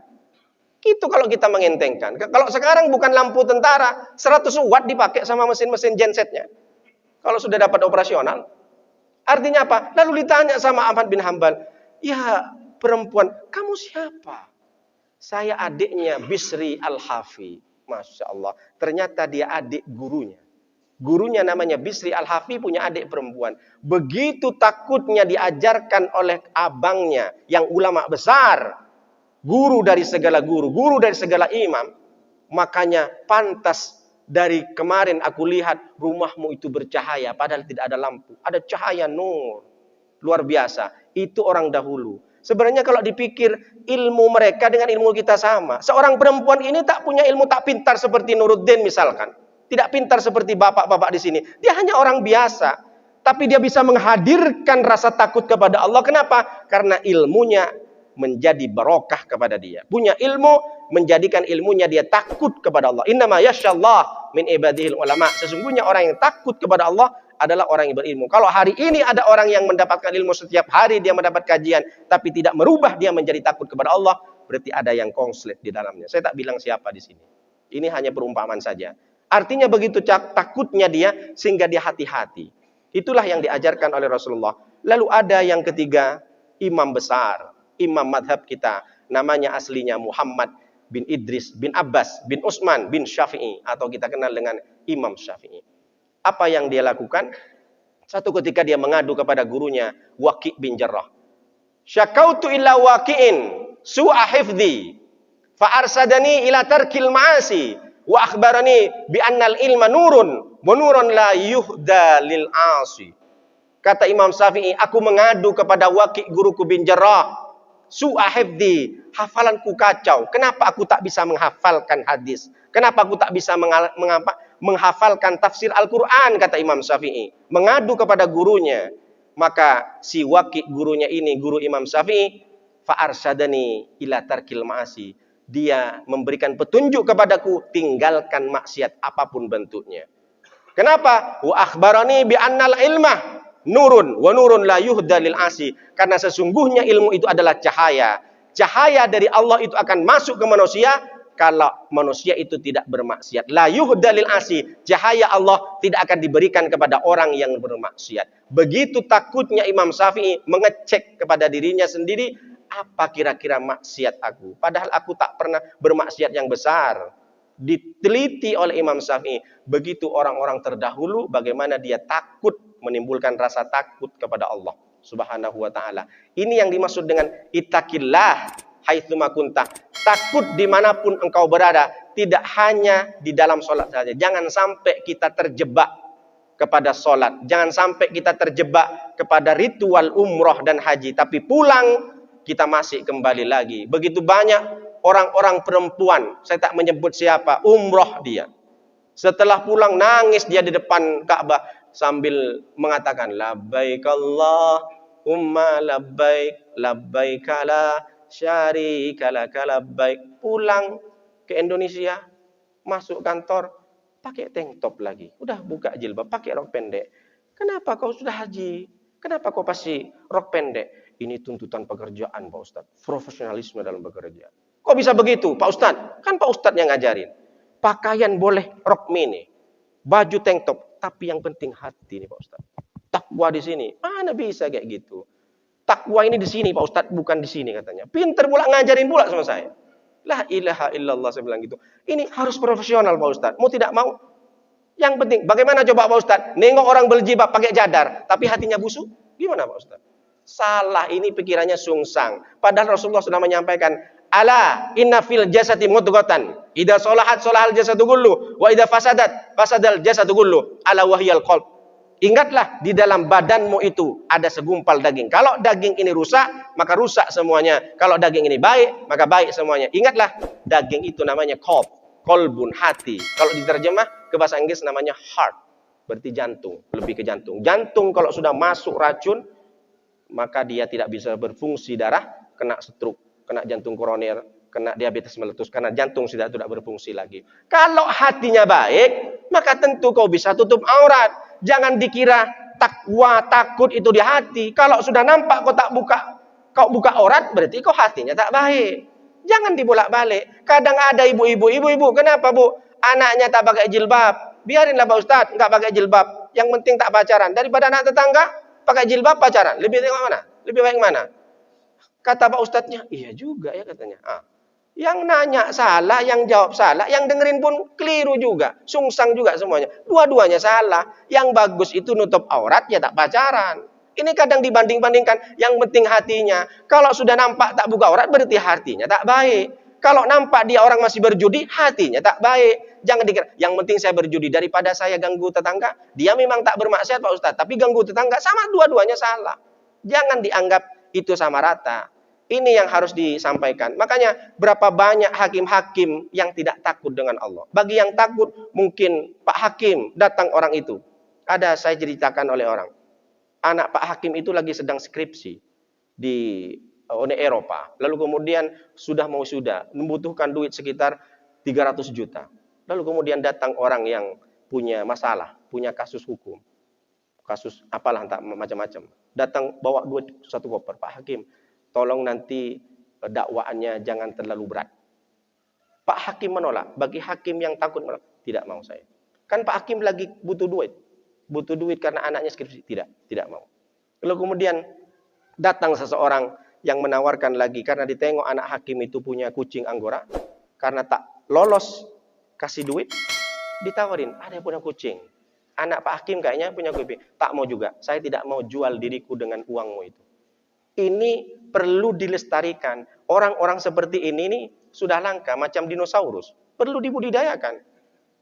S2: Itu kalau kita mengentengkan. Kalau sekarang bukan lampu tentara, 100 watt dipakai sama mesin-mesin gensetnya. Kalau sudah dapat operasional. Artinya apa? Lalu ditanya sama Ahmad bin Hambal, ya perempuan, kamu siapa? Saya adiknya Bisri Al-Hafi. Masya Allah. Ternyata dia adik gurunya. Gurunya namanya Bisri Al-Hafi, punya adik perempuan. Begitu takutnya diajarkan oleh abangnya yang ulama besar. guru dari segala guru dari segala imam. Makanya pantas dari kemarin aku lihat rumahmu itu bercahaya padahal tidak ada lampu. Ada cahaya nur. Luar biasa. Itu orang dahulu. Sebenarnya kalau dipikir ilmu mereka dengan ilmu kita sama. Seorang perempuan ini tak punya ilmu, tak pintar seperti Nuruddin misalkan. Tidak pintar seperti bapak-bapak di sini. Dia hanya orang biasa. Tapi dia bisa menghadirkan rasa takut kepada Allah. Kenapa? Karena ilmunya menjadi barokah kepada dia. Punya ilmu, menjadikan ilmunya dia takut kepada Allah. Innama yasyallah min ibadihil ulama. Sesungguhnya orang yang takut kepada Allah adalah orang yang berilmu. Kalau hari ini ada orang yang mendapatkan ilmu setiap hari, dia mendapat kajian, tapi tidak merubah dia menjadi takut kepada Allah, berarti ada yang konslet di dalamnya. Saya tak bilang siapa di sini. Ini hanya perumpamaan saja. Artinya begitu takutnya dia, sehingga dia hati-hati. Itulah yang diajarkan oleh Rasulullah. Lalu ada yang ketiga, imam besar. Imam madhab kita, namanya aslinya Muhammad bin Idris bin Abbas bin Utsman bin Syafi'i, atau kita kenal dengan Imam Syafi'i. Apa yang dia lakukan? Satu ketika dia mengadu kepada gurunya Waqi' bin Jarrah. Syakautu illa Waqi'in su'a hifdhi fa arsadani ila tarkil ma'asi wa akhbarani bi annal ilma nurun wa nurun la yuhda lil 'asi. Kata Imam Syafi'i, aku mengadu kepada Waqi' guruku bin Jarrah. Su'a hifdhi, hafalanku kacau. Kenapa aku tak bisa menghafalkan hadis? Kenapa aku tak bisa menghafalkan tafsir Al-Quran? Kata Imam Syafi'i. Mengadu kepada gurunya. Maka si Waqi' gurunya ini, guru Imam Syafi'i, fa'arsyadani ila tarkil ma'asi. Dia memberikan petunjuk kepadaku, tinggalkan maksiat apapun bentuknya. Kenapa? Wa akhbarani bi annal ilmah nurun wa nurun la yuhda lil 'asi. Karena sesungguhnya ilmu itu adalah cahaya. Cahaya dari Allah itu akan masuk ke manusia kalau manusia itu tidak bermaksiat. La yuhda lil 'asi. Cahaya Allah tidak akan diberikan kepada orang yang bermaksiat. Begitu takutnya Imam Syafi'i mengecek kepada dirinya sendiri, apa kira-kira maksiat aku? Padahal aku tak pernah bermaksiat yang besar. Diteliti oleh Imam Syafi'i. Begitu orang-orang terdahulu bagaimana dia takut, menimbulkan rasa takut kepada Allah Subhanahu wa ta'ala. Ini yang dimaksud dengan ittaqillah haitsuma kunta. Takut dimanapun engkau berada. Tidak hanya di dalam sholat saja. Jangan sampai kita terjebak kepada sholat. Jangan sampai kita terjebak kepada ritual umroh dan haji. Tapi pulang kita masih kembali lagi. Begitu banyak orang-orang perempuan, saya tak menyebut siapa, umroh dia. Setelah pulang nangis dia di depan Ka'bah sambil mengatakan labbaik Allahumma labbaik labbaik la syarika lak labbaik. Pulang ke Indonesia, masuk kantor pakai tank top lagi. Udah buka jilbab, pakai rok pendek. Kenapa kau sudah haji? Kenapa kau pasti rok pendek? Ini tuntutan pekerjaan Pak Ustaz. Profesionalisme dalam bekerja. Kok bisa begitu Pak Ustaz? Kan Pak Ustaz yang ngajarin. Pakaian boleh rok mini, baju tank top, tapi yang penting hati nih Pak Ustaz. Takwa di sini, mana bisa kayak gitu? Takwa ini di sini Pak Ustaz, bukan di sini katanya. Pinter pula ngajarin pula sama saya. La ilaha illallah, saya bilang gitu. Ini harus profesional Pak Ustaz. Mau tidak mau, yang penting bagaimana coba Pak Ustaz? Nengok orang berjilbab pakai cadar, tapi hatinya busuk, gimana Pak Ustaz? Salah, ini pikirannya sungsang. Padahal Rasulullah sudah menyampaikan, ala inna fil jasadi mudghatan idza salahat salahal jasadu kullu wa idza fasadat fasadal jasadu kullu ala wahyal qalb. Ingatlah di dalam badanmu itu ada segumpal daging. Kalau daging ini rusak, maka rusak semuanya. Kalau daging ini baik, maka baik semuanya. Ingatlah, daging itu namanya qalb, qalbun, hati. Kalau diterjemah ke bahasa Inggris namanya heart, berarti jantung, lebih ke jantung. Jantung kalau sudah masuk racun, maka dia tidak bisa berfungsi, darah kena stroke, kena jantung koroner, kena diabetes meletus, karena jantung sudah tidak berfungsi lagi. Kalau hatinya baik, maka tentu kau bisa tutup aurat. Jangan dikira takwa, takut itu di hati. Kalau sudah nampak kau buka aurat, berarti kau hatinya tak baik. Jangan dibolak-balik. Kadang ada ibu-ibu, kenapa Bu? Anaknya tak pakai jilbab. Biarinlah Pak Ustaz, enggak pakai jilbab. Yang penting tak pacaran. Daripada anak tetangga pakai jilbab pacaran, lebih baik mana? Lebih baik mana? Kata Pak Ustadznya, iya juga ya katanya. Yang nanya salah, yang jawab salah, yang dengerin pun keliru juga, sungsang juga semuanya. Dua-duanya salah. Yang bagus itu nutup aurat, ya tak pacaran. Ini kadang dibanding-bandingkan, yang penting hatinya. Kalau sudah nampak tak buka aurat, berarti hatinya tak baik. Kalau nampak dia orang masih berjudi, hatinya tak baik. Jangan dikira, yang penting saya berjudi daripada saya ganggu tetangga. Dia memang tak bermaksiat Pak Ustadz, tapi ganggu tetangga sama, dua-duanya salah. Jangan dianggap itu sama rata. Ini yang harus disampaikan. Makanya berapa banyak hakim-hakim yang tidak takut dengan Allah. Bagi yang takut, mungkin Pak Hakim datang orang itu. Ada saya ceritakan oleh orang. Anak Pak Hakim itu lagi sedang skripsi di Uni Eropa. Lalu kemudian sudah mau sudah membutuhkan duit sekitar 300 juta. Lalu kemudian datang orang yang punya masalah, punya kasus hukum. Kasus apalah entah macam-macam. Datang bawa duit satu koper. Pak Hakim, tolong nanti dakwaannya jangan terlalu berat. Pak Hakim menolak. Bagi hakim yang takut menolak, tidak mau saya. Kan Pak Hakim lagi butuh duit. Butuh duit karena anaknya skripsi. Tidak mau. Lalu kemudian datang seseorang yang menawarkan lagi karena ditengok anak hakim itu punya kucing Anggora. Karena tak lolos kasih duit, ditawarin, ada yang punya kucing. Anak Pak Hakim kayaknya punya kucing. Tak mau juga. Saya tidak mau jual diriku dengan uangmu itu. Ini perlu dilestarikan. Orang-orang seperti ini nih sudah langka macam dinosaurus. Perlu dibudidayakan.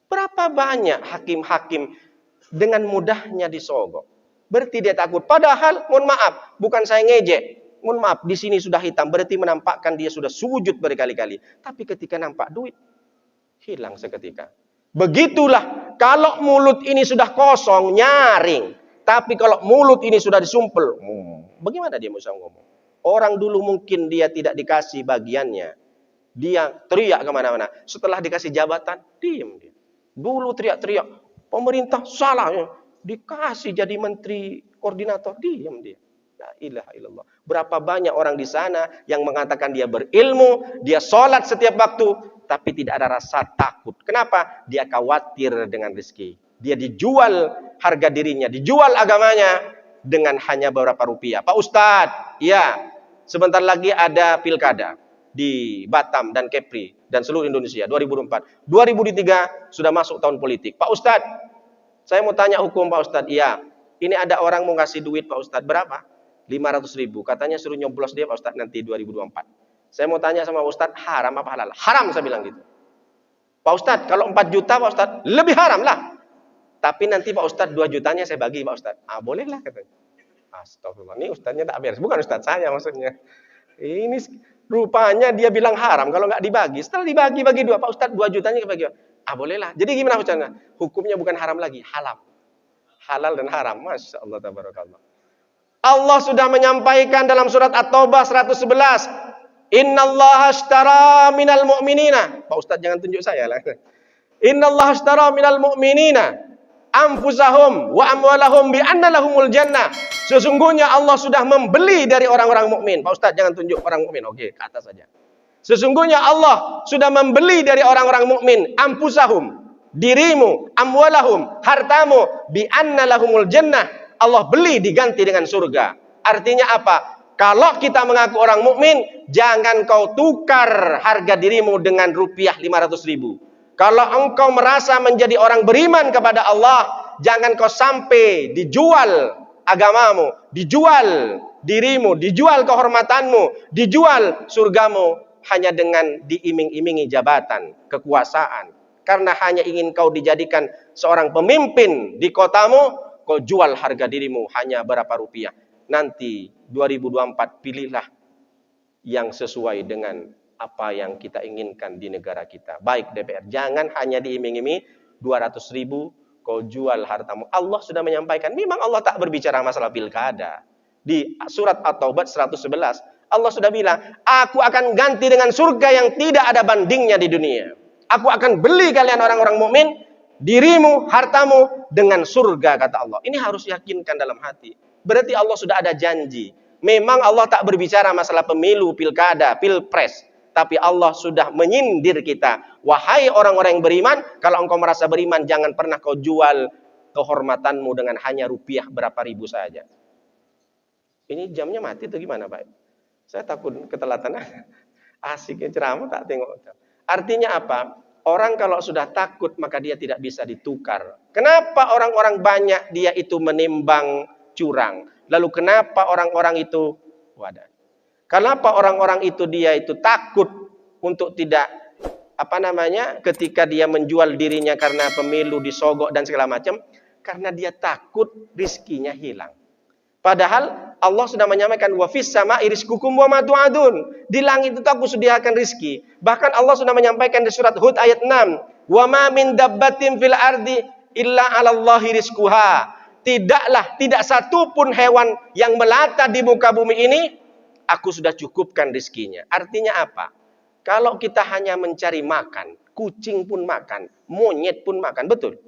S2: Berapa banyak hakim-hakim dengan mudahnya disogok. Berarti dia takut. Padahal, mohon maaf, bukan saya ngejek. Mohon maaf, di sini sudah hitam. Berarti menampakkan dia sudah sujud berkali-kali. Tapi ketika nampak duit, hilang seketika. Begitulah, kalau mulut ini sudah kosong, nyaring. Tapi kalau mulut ini sudah disumpel, bagaimana dia bisa ngomong? Orang dulu mungkin dia tidak dikasih bagiannya. Dia teriak kemana-mana. Setelah dikasih jabatan, diam dia. Dulu teriak-teriak, pemerintah salah. Dikasih jadi menteri koordinator, diam dia. La ilaha illallah. Berapa banyak orang di sana yang mengatakan dia berilmu, dia sholat setiap waktu, tapi tidak ada rasa takut. Kenapa? Dia khawatir dengan rezeki. Dia dijual harga dirinya, dijual agamanya dengan hanya beberapa rupiah. Pak Ustadz, ya, sebentar lagi ada pilkada di Batam dan Kepri dan seluruh Indonesia 2004. 2003 sudah masuk tahun politik. Pak Ustadz, saya mau tanya hukum Pak Ustadz. Iya, ini ada orang mau ngasih duit Pak Ustadz. Berapa? 500.000. Katanya suruh nyoblos dia Pak Ustadz nanti 2024. Saya mau tanya sama Ustadz, haram apa halal? Haram, saya bilang gitu. Pak Ustadz, kalau 4 juta Pak Ustadz, lebih haram lah. Tapi nanti Pak Ustadz 2 jutanya saya bagi Pak Ustadz. Ah, bolehlah katanya. Astagfirullah, ini Ustadznya tak beres. Bukan Ustadz saya maksudnya. Ini rupanya dia bilang haram kalau nggak dibagi. Setelah dibagi-bagi 2, Pak Ustadz 2 jutanya bagi. Ah, bolehlah. Jadi gimana Ustadznya? Hukumnya bukan haram lagi, halal. Halal dan haram. Masya Allah, tabarakallah. Allah sudah menyampaikan dalam surat At-Taubah 111. Innallaha ashtara minal mu'minina. Pak Ustadz jangan tunjuk saya lah. Innallaha ashtara minal mu'minina anfusahum wa amwalahum bi anna lahumul jannah. Sesungguhnya Allah sudah membeli dari orang-orang mukmin. Pak Ustadz jangan tunjuk orang mukmin. Oke, ke atas saja. Sesungguhnya Allah sudah membeli dari orang-orang mukmin anfusahum, dirimu, amwalahum, hartamu bi anna lahumul jannah. Allah beli diganti dengan surga. Artinya apa? Kalau kita mengaku orang mukmin, jangan kau tukar harga dirimu dengan rupiah 500.000. Kalau engkau merasa menjadi orang beriman kepada Allah, jangan kau sampai dijual agamamu, dijual dirimu, dijual kehormatanmu, dijual surgamu hanya dengan diiming-imingi jabatan, kekuasaan. Karena hanya ingin kau dijadikan seorang pemimpin di kotamu, kau jual harga dirimu hanya berapa rupiah. Nanti 2024 pilihlah yang sesuai dengan apa yang kita inginkan di negara kita. Baik DPR, jangan hanya diiming-imingi 200.000 kau jual hartamu. Allah sudah menyampaikan, memang Allah tak berbicara masalah pilkada. Di surat At-Taubah 111, Allah sudah bilang, aku akan ganti dengan surga yang tidak ada bandingnya di dunia. Aku akan beli kalian orang-orang mukmin, dirimu, hartamu dengan surga, kata Allah. Ini harus yakinkan dalam hati. Berarti Allah sudah ada janji. Memang Allah tak berbicara masalah pemilu, pilkada, pilpres. Tapi Allah sudah menyindir kita. Wahai orang-orang yang beriman, kalau engkau merasa beriman, jangan pernah kau jual kehormatanmu dengan hanya rupiah berapa ribu saja. Ini jamnya mati atau gimana Pak? Saya takut ketelatan. Asiknya ceramah tak tengok. Artinya apa? Orang kalau sudah takut maka dia tidak bisa ditukar. Kenapa orang-orang banyak dia itu menimbang curang? Lalu kenapa orang-orang itu kenapa orang-orang itu dia itu takut untuk tidak ketika dia menjual dirinya karena pemilu disogok dan segala macam, karena dia takut rizkinya hilang. Padahal Allah sudah menyampaikan wa fis sama'i rizqukum wa ma tu'adun. Di langit itu aku sediakan rizki. Bahkan Allah sudah menyampaikan di surat Hud ayat 6, wa ma min dabbatin fil ardi illa 'alallahi rizquha. Tidak satu pun hewan yang melata di muka bumi ini aku sudah cukupkan rizkinya. Artinya apa? Kalau kita hanya mencari makan, kucing pun makan, monyet pun makan, betul?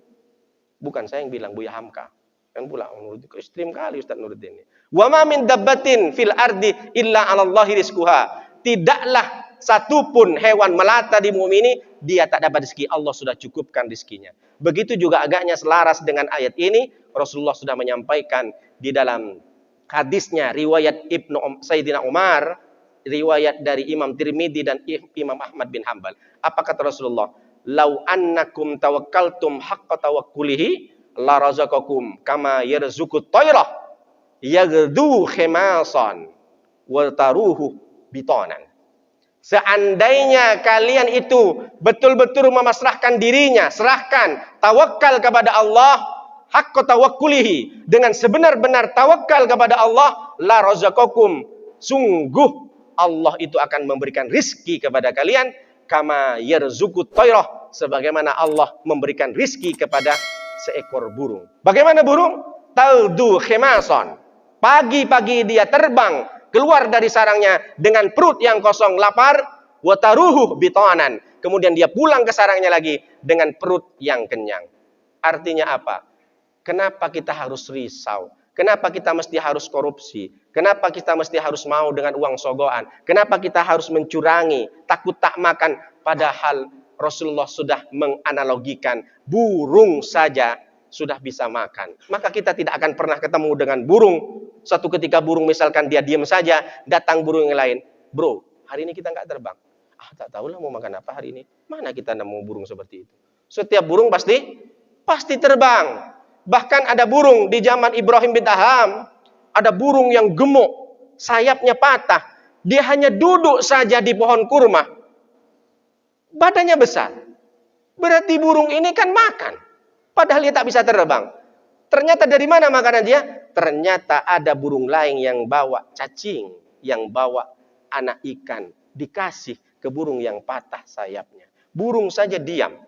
S2: Bukan saya yang bilang, Buya Hamka. Yang pula ekstrim kali Ustaz Nuruddin ini. Wa ma min dabbatin fil ardi illa 'alallahi rizquha. Tidaklah satu pun hewan melata di bumi ini dia tak dapat rezeki, Allah sudah cukupkan rezekinya. Begitu juga agaknya selaras dengan ayat ini, Rasulullah sudah menyampaikan di dalam hadisnya riwayat Sayyidina Umar, riwayat dari Imam Tirmidzi dan Imam Ahmad bin Hanbal. Apa kata Rasulullah? Lau annakum tawakkaltum haqqa tawakkulihi la razaqakum kama yarzuqut tayrah yaghdu khimasan wa taruhu bitanan. Seandainya kalian itu betul-betul memasrahkan dirinya, serahkan, tawakal kepada Allah, haqqa tawakkulihi, dengan sebenar-benar tawakal kepada Allah, la razaqakum, sungguh Allah itu akan memberikan rizki kepada kalian, kama yarzuqut tayrah, sebagaimana Allah memberikan rizki kepada seekor burung. Bagaimana burung? Taldu khimasan. Pagi-pagi dia terbang keluar dari sarangnya dengan perut yang kosong lapar, wataruhu bitanan. Kemudian dia pulang ke sarangnya lagi dengan perut yang kenyang. Artinya apa? Kenapa kita harus risau? Kenapa kita mesti harus korupsi? Kenapa kita mesti harus mau dengan uang sogoan? Kenapa kita harus mencurangi, takut tak makan? Padahal Rasulullah sudah menganalogikan burung saja sudah bisa makan. Maka kita tidak akan pernah ketemu dengan burung. Suatu ketika burung misalkan dia diam saja, datang burung yang lain. Bro, hari ini kita nggak terbang. Tak tahulah mau makan apa hari ini. Mana kita nemu burung seperti itu? Setiap burung pasti terbang. Bahkan ada burung di zaman Ibrahim bin Adham, ada burung yang gemuk, sayapnya patah. Dia hanya duduk saja di pohon kurma. Badannya besar. Berarti burung ini kan makan. Padahal dia tak bisa terbang. Ternyata dari mana makanan dia? Ternyata ada burung lain yang bawa cacing, yang bawa anak ikan, dikasih ke burung yang patah sayapnya. Burung saja diam.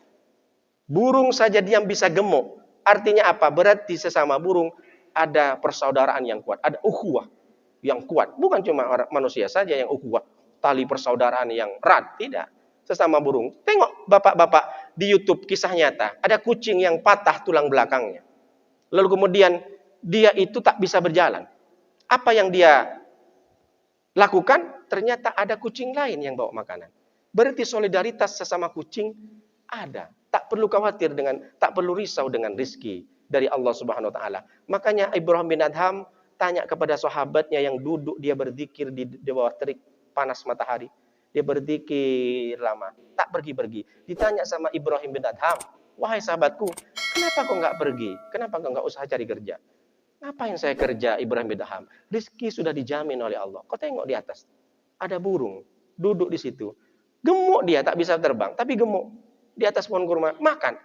S2: Burung saja diam bisa gemuk. Artinya apa? Berarti sesama burung ada persaudaraan yang kuat, ada ukhuwah yang kuat. Bukan cuma orang manusia saja yang ukhuwah, tali persaudaraan yang erat, tidak. Sesama burung. Tengok bapak-bapak di YouTube kisah nyata, ada kucing yang patah tulang belakangnya. Lalu kemudian dia itu tak bisa berjalan. Apa yang dia lakukan? Ternyata ada kucing lain yang bawa makanan. Berarti solidaritas sesama kucing ada. Tak perlu khawatir tak perlu risau dengan rizki dari Allah Subhanahu wa taala. Makanya Ibrahim bin Adham tanya kepada sahabatnya yang duduk dia berzikir di bawah terik panas matahari. Dia berzikir lama, tak pergi-pergi. Ditanya sama Ibrahim bin Adham, wahai sahabatku, kenapa kau nggak pergi? Kenapa kau nggak usah cari kerja? Ngapain saya kerja, Ibrahim bin Adham? Rizki sudah dijamin oleh Allah. Kau tengok di atas, ada burung duduk di situ. Gemuk dia, tak bisa terbang, tapi gemuk. Di atas pohon kurma, makan.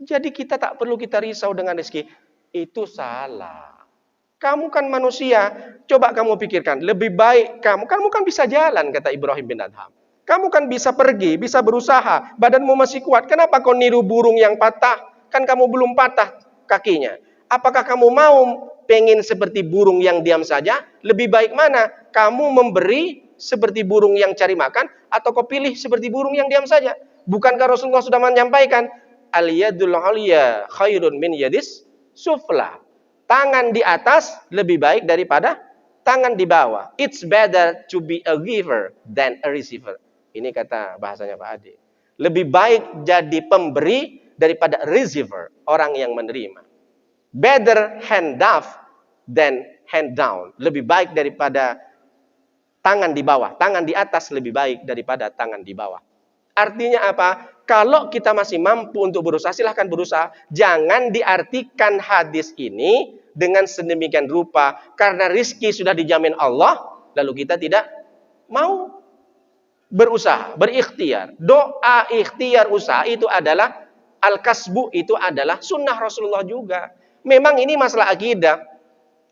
S2: Jadi kita tak perlu kita risau dengan rezeki. Itu salah. Kamu kan manusia, coba kamu pikirkan. Lebih baik kamu kan bisa jalan, kata Ibrahim bin Adham. Kamu kan bisa pergi, bisa berusaha. Badanmu masih kuat. Kenapa kau niru burung yang patah? Kan kamu belum patah kakinya. Apakah kamu mau pengen seperti burung yang diam saja? Lebih baik mana? Kamu memberi seperti burung yang cari makan, atau kau pilih seperti burung yang diam saja? Bukankah Rasulullah sudah menyampaikan, al-yadul 'ulya khairun min yadis sufla. Tangan di atas lebih baik daripada tangan di bawah. It's better to be a giver than a receiver. Ini kata bahasanya Pak Ade. Lebih baik jadi pemberi daripada receiver, orang yang menerima. Better hand up than hand down. Lebih baik daripada tangan di bawah. Tangan di atas lebih baik daripada tangan di bawah. Artinya apa? Kalau kita masih mampu untuk berusaha, silahkan berusaha. Jangan diartikan hadis ini dengan sedemikian rupa karena rizki sudah dijamin Allah, lalu kita tidak mau berusaha, berikhtiar. Doa, ikhtiar, usaha itu adalah al-kasbu, itu adalah sunnah Rasulullah juga. Memang ini masalah akidah.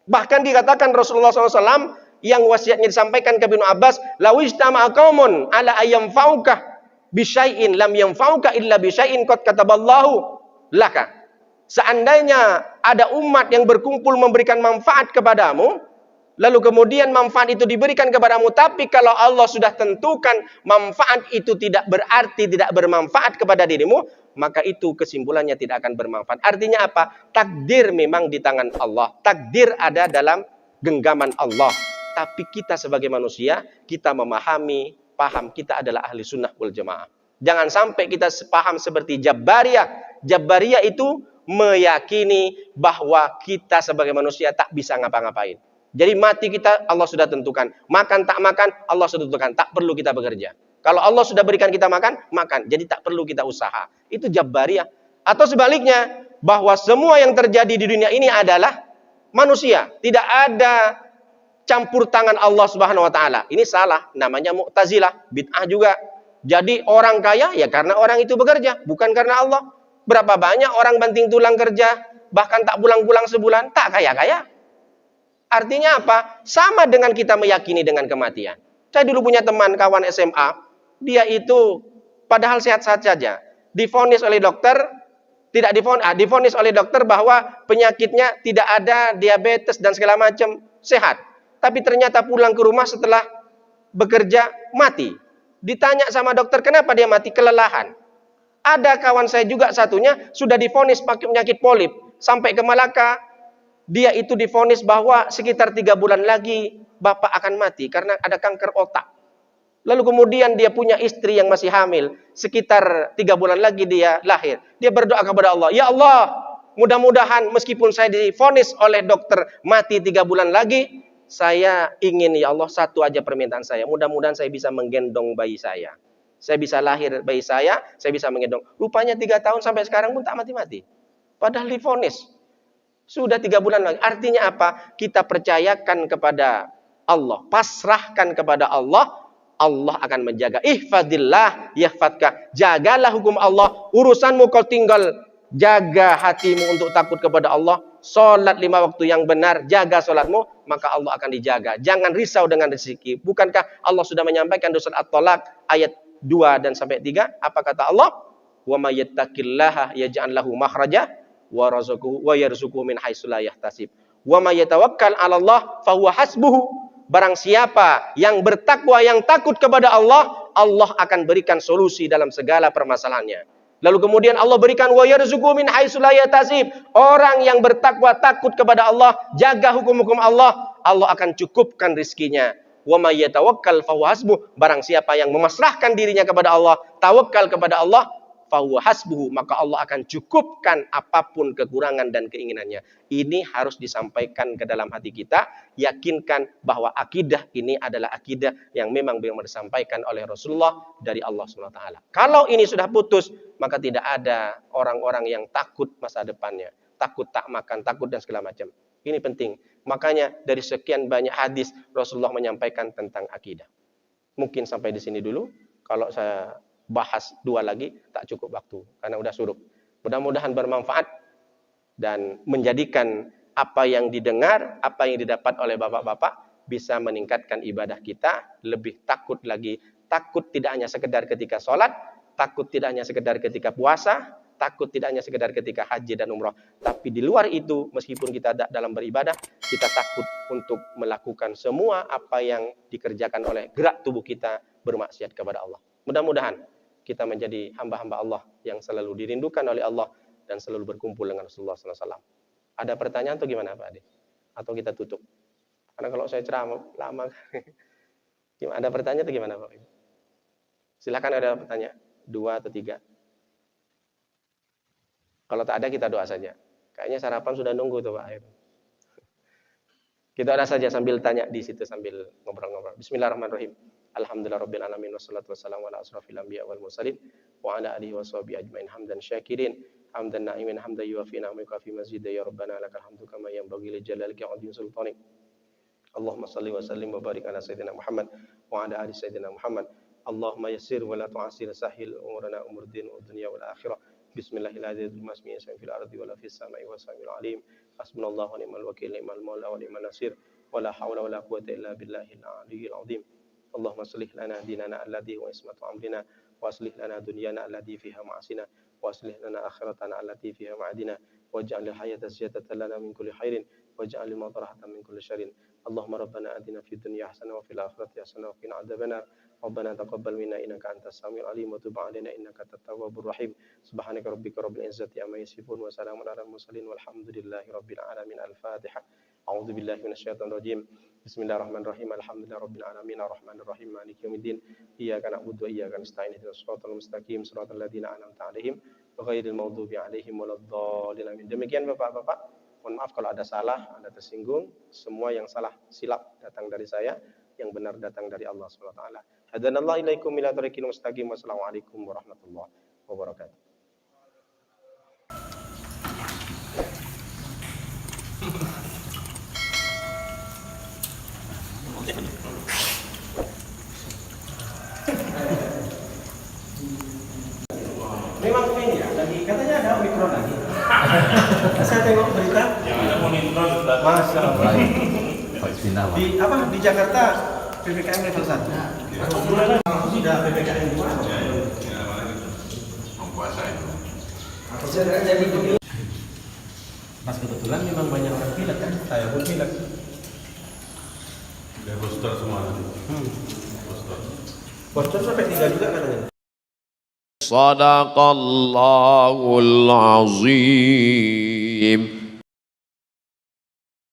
S2: Bahkan dikatakan Rasulullah SAW yang wasiatnya disampaikan ke Ibnu Abbas, lawijtama'a qaumun ala ayyamfa'uka bisyai'in lam yanfa'uka illa bisyai'in qad kataballahu laka. Seandainya ada umat yang berkumpul memberikan manfaat kepadamu, lalu kemudian manfaat itu diberikan kepadamu, tapi kalau Allah sudah tentukan manfaat itu tidak berarti, tidak bermanfaat kepada dirimu, maka itu kesimpulannya tidak akan bermanfaat. Artinya apa? Takdir memang di tangan Allah. Takdir ada dalam genggaman Allah. Tapi kita sebagai manusia, kita memahami, paham kita adalah ahli sunnah wal jamaah. Jangan sampai kita paham seperti Jabariyah. Jabariyah itu meyakini bahwa kita sebagai manusia tak bisa ngapa-ngapain. Jadi mati kita Allah sudah tentukan. Makan tak makan Allah sudah tentukan. Tak perlu kita bekerja. Kalau Allah sudah berikan kita makan, makan. Jadi tak perlu kita usaha. Itu Jabariyah. Atau sebaliknya, bahwa semua yang terjadi di dunia ini adalah manusia. Tidak ada campur tangan Allah Subhanahu wa taala. Ini salah, namanya Mu'tazilah, bid'ah juga. Jadi orang kaya ya karena orang itu bekerja, bukan karena Allah. Berapa banyak orang banting tulang kerja, bahkan tak pulang-pulang sebulan, tak kaya-kaya. Artinya apa? Sama dengan kita meyakini dengan kematian. Saya dulu punya teman kawan SMA, dia itu padahal sehat-sehat saja. Divonis oleh dokter, divonis oleh dokter bahwa penyakitnya tidak ada, diabetes dan segala macam, sehat. Tapi ternyata pulang ke rumah setelah bekerja mati. Ditanya sama dokter kenapa dia mati, kelelahan. Ada kawan saya juga satunya sudah divonis pakai penyakit polip sampai ke Malaka. Dia itu divonis bahwa sekitar 3 bulan lagi bapak akan mati karena ada kanker otak. Lalu kemudian dia punya istri yang masih hamil, sekitar 3 bulan lagi dia lahir. Dia berdoa kepada Allah, ya Allah, mudah-mudahan meskipun saya divonis oleh dokter mati 3 bulan lagi, saya ingin ya Allah satu aja permintaan saya, mudah-mudahan saya bisa menggendong bayi saya. Saya bisa lahir bayi saya bisa menggendong. Rupanya 3 tahun sampai sekarang pun tak mati-mati. Padahal divonis. Sudah 3 bulan lagi. Artinya apa? Kita percayakan kepada Allah. Pasrahkan kepada Allah. Allah akan menjaga. Ihfadillah yahfadka. Jagalah hukum Allah. Urusanmu kau tinggal jaga hatimu untuk takut kepada Allah. Salat 5 waktu yang benar. Jaga salatmu. Maka Allah akan dijaga. Jangan risau dengan rezeki. Bukankah Allah sudah menyampaikan di surat At-Talaq ayat 2 dan sampai 3? Apa kata Allah? Wa may yattaqillaha yaj'al lahu makhraja wa yarzuquhu min haitsu la yahtasib. Wa may yatawakkal 'ala Allah fa huwa hasbuhu. Barang siapa yang bertakwa, yang takut kepada Allah, Allah akan berikan solusi dalam segala permasalahannya. Lalu kemudian Allah berikan wa yarzuquhu min haitsu la yahtasib. Orang yang bertakwa, takut kepada Allah, jaga hukum-hukum Allah, Allah akan cukupkan rizkinya. Wa may yatawakkal fa huwa hasbuh. Barang siapa yang memasrahkan dirinya kepada Allah, tawakal kepada Allah, fa huwa hasbuhu, maka Allah akan cukupkan apapun kekurangan dan keinginannya. Ini harus disampaikan ke dalam hati kita, yakinkan bahwa akidah ini adalah akidah yang memang benar disampaikan oleh Rasulullah dari Allah SWT. Kalau ini sudah putus, maka tidak ada orang-orang yang takut masa depannya, takut tak makan, takut dan segala macam. Ini penting. Makanya dari sekian banyak hadis Rasulullah menyampaikan tentang akidah. Mungkin sampai di sini dulu. Kalau saya bahas 2 lagi tak cukup waktu karena udah surup. Mudah-mudahan bermanfaat dan menjadikan apa yang didengar, apa yang didapat oleh bapak-bapak bisa meningkatkan ibadah kita, lebih takut lagi. Takut tidak hanya sekedar ketika sholat, takut tidak hanya sekedar ketika puasa, takut tidak hanya sekedar ketika haji dan umrah, tapi di luar itu meskipun kita dalam beribadah, kita takut untuk melakukan semua apa yang dikerjakan oleh gerak tubuh kita bermaksiat kepada Allah. Mudah-mudahan kita menjadi hamba-hamba Allah yang selalu dirindukan oleh Allah dan selalu berkumpul dengan Rasulullah SAW. Ada pertanyaan atau gimana Pak Ade? Atau kita tutup? Karena kalau saya ceramah lama. Ada pertanyaan atau gimana Pak? Silakan ada pertanyaan. 2 atau 3. Kalau tak ada kita doa saja. Kayaknya sarapan sudah nunggu tuh Pak. Kita doa saja sambil tanya di situ sambil ngobrol-ngobrol. Bismillahirrahmanirrahim. Alhamdulillahirabbil alamin wassalatu wassalamu ala asrofil anbiya wal mursalin wa ala alihi washabihi ajmain hamdan syakirin.
S1: hamdan na'iman hamdan yuwafi ni'amaka fi mazid ya rabbana lakal hamdu kama yanbaghi li jalalika wa 'azimi sultanik. Allahumma salli wa sallim wa barik ala sayyidina Muhammad wa ala ali sayyidina Muhammad. Allahumma yassir wa la tu'assir, sahhil umurana umur din wa dunya wal akhirah. Bismillahirrahmanirrahim. Masmi'in fil ardi wa la fis sama'i wa sami'ul alim. Hasbunallahu wa ni'mal wakil, ni'mal maula wa ni'mal nasir. Wa la hawla wa la quwwata illa billahil aliyyil azim. Allahumma aslih lana dinana alladhi huwa ismatu amrina wa aslih lana dunyana allati fiha ma'asina wa aslih lana akhiratana allati fiha ma'adina waj'al al-hayata ziyadatan lana min kulli khairin waj'al al-mauta rahatan min kulli syarrin. Allahumma rabbana atina fid dunya hasanah wa fil akhirati hasanah wa qina adzabannar. Rabbana taqabbal minna innaka antas samiul alim wa tub 'alaina innaka antat tawwabur rahim. Subhanaka rabbika rabbil izzati amma yasifun wa salamun alal mursalin walhamdulillahi rabbil alamin. Al-Fatihah. A'udzu billahi minasyaitonir rajim. Bismillahirrahmanirrahim. Alhamdulillahi rabbil alamin arrahmanir rahim maliki yaumiddin. Iyyaka na'budu wa iyyaka nasta'in ihdinas siratal mustaqim siratal ladzina an'amta 'alaihim ghairil maghdubi 'alaihim waladdallin. Amin. Demikian Bapak-bapak, mohon maaf kalau ada salah, ada tersinggung. Semua yang salah silap datang dari saya, yang benar datang dari Allah Subhanahu wa taala. Hadanallahu ilaikum ila tariqil mustaqim. Wassalamualaikum warahmatullahi wabarakatuh. Memang ini ya, lagi katanya ada Omikron lagi. Saya tengok berita.
S3: Yang ada monitor,
S1: Masya Allah.
S3: di
S1: Di Jakarta PPKM level 1. Sudah PPKM 2.
S3: puasa itu.
S1: Mas kebetulan memang banyak orang pilek kan, saya pun pilek.
S3: Udah booster semua nanti.
S1: Bocor sampai 3 juga katanya.
S4: Sadaqallahul azim.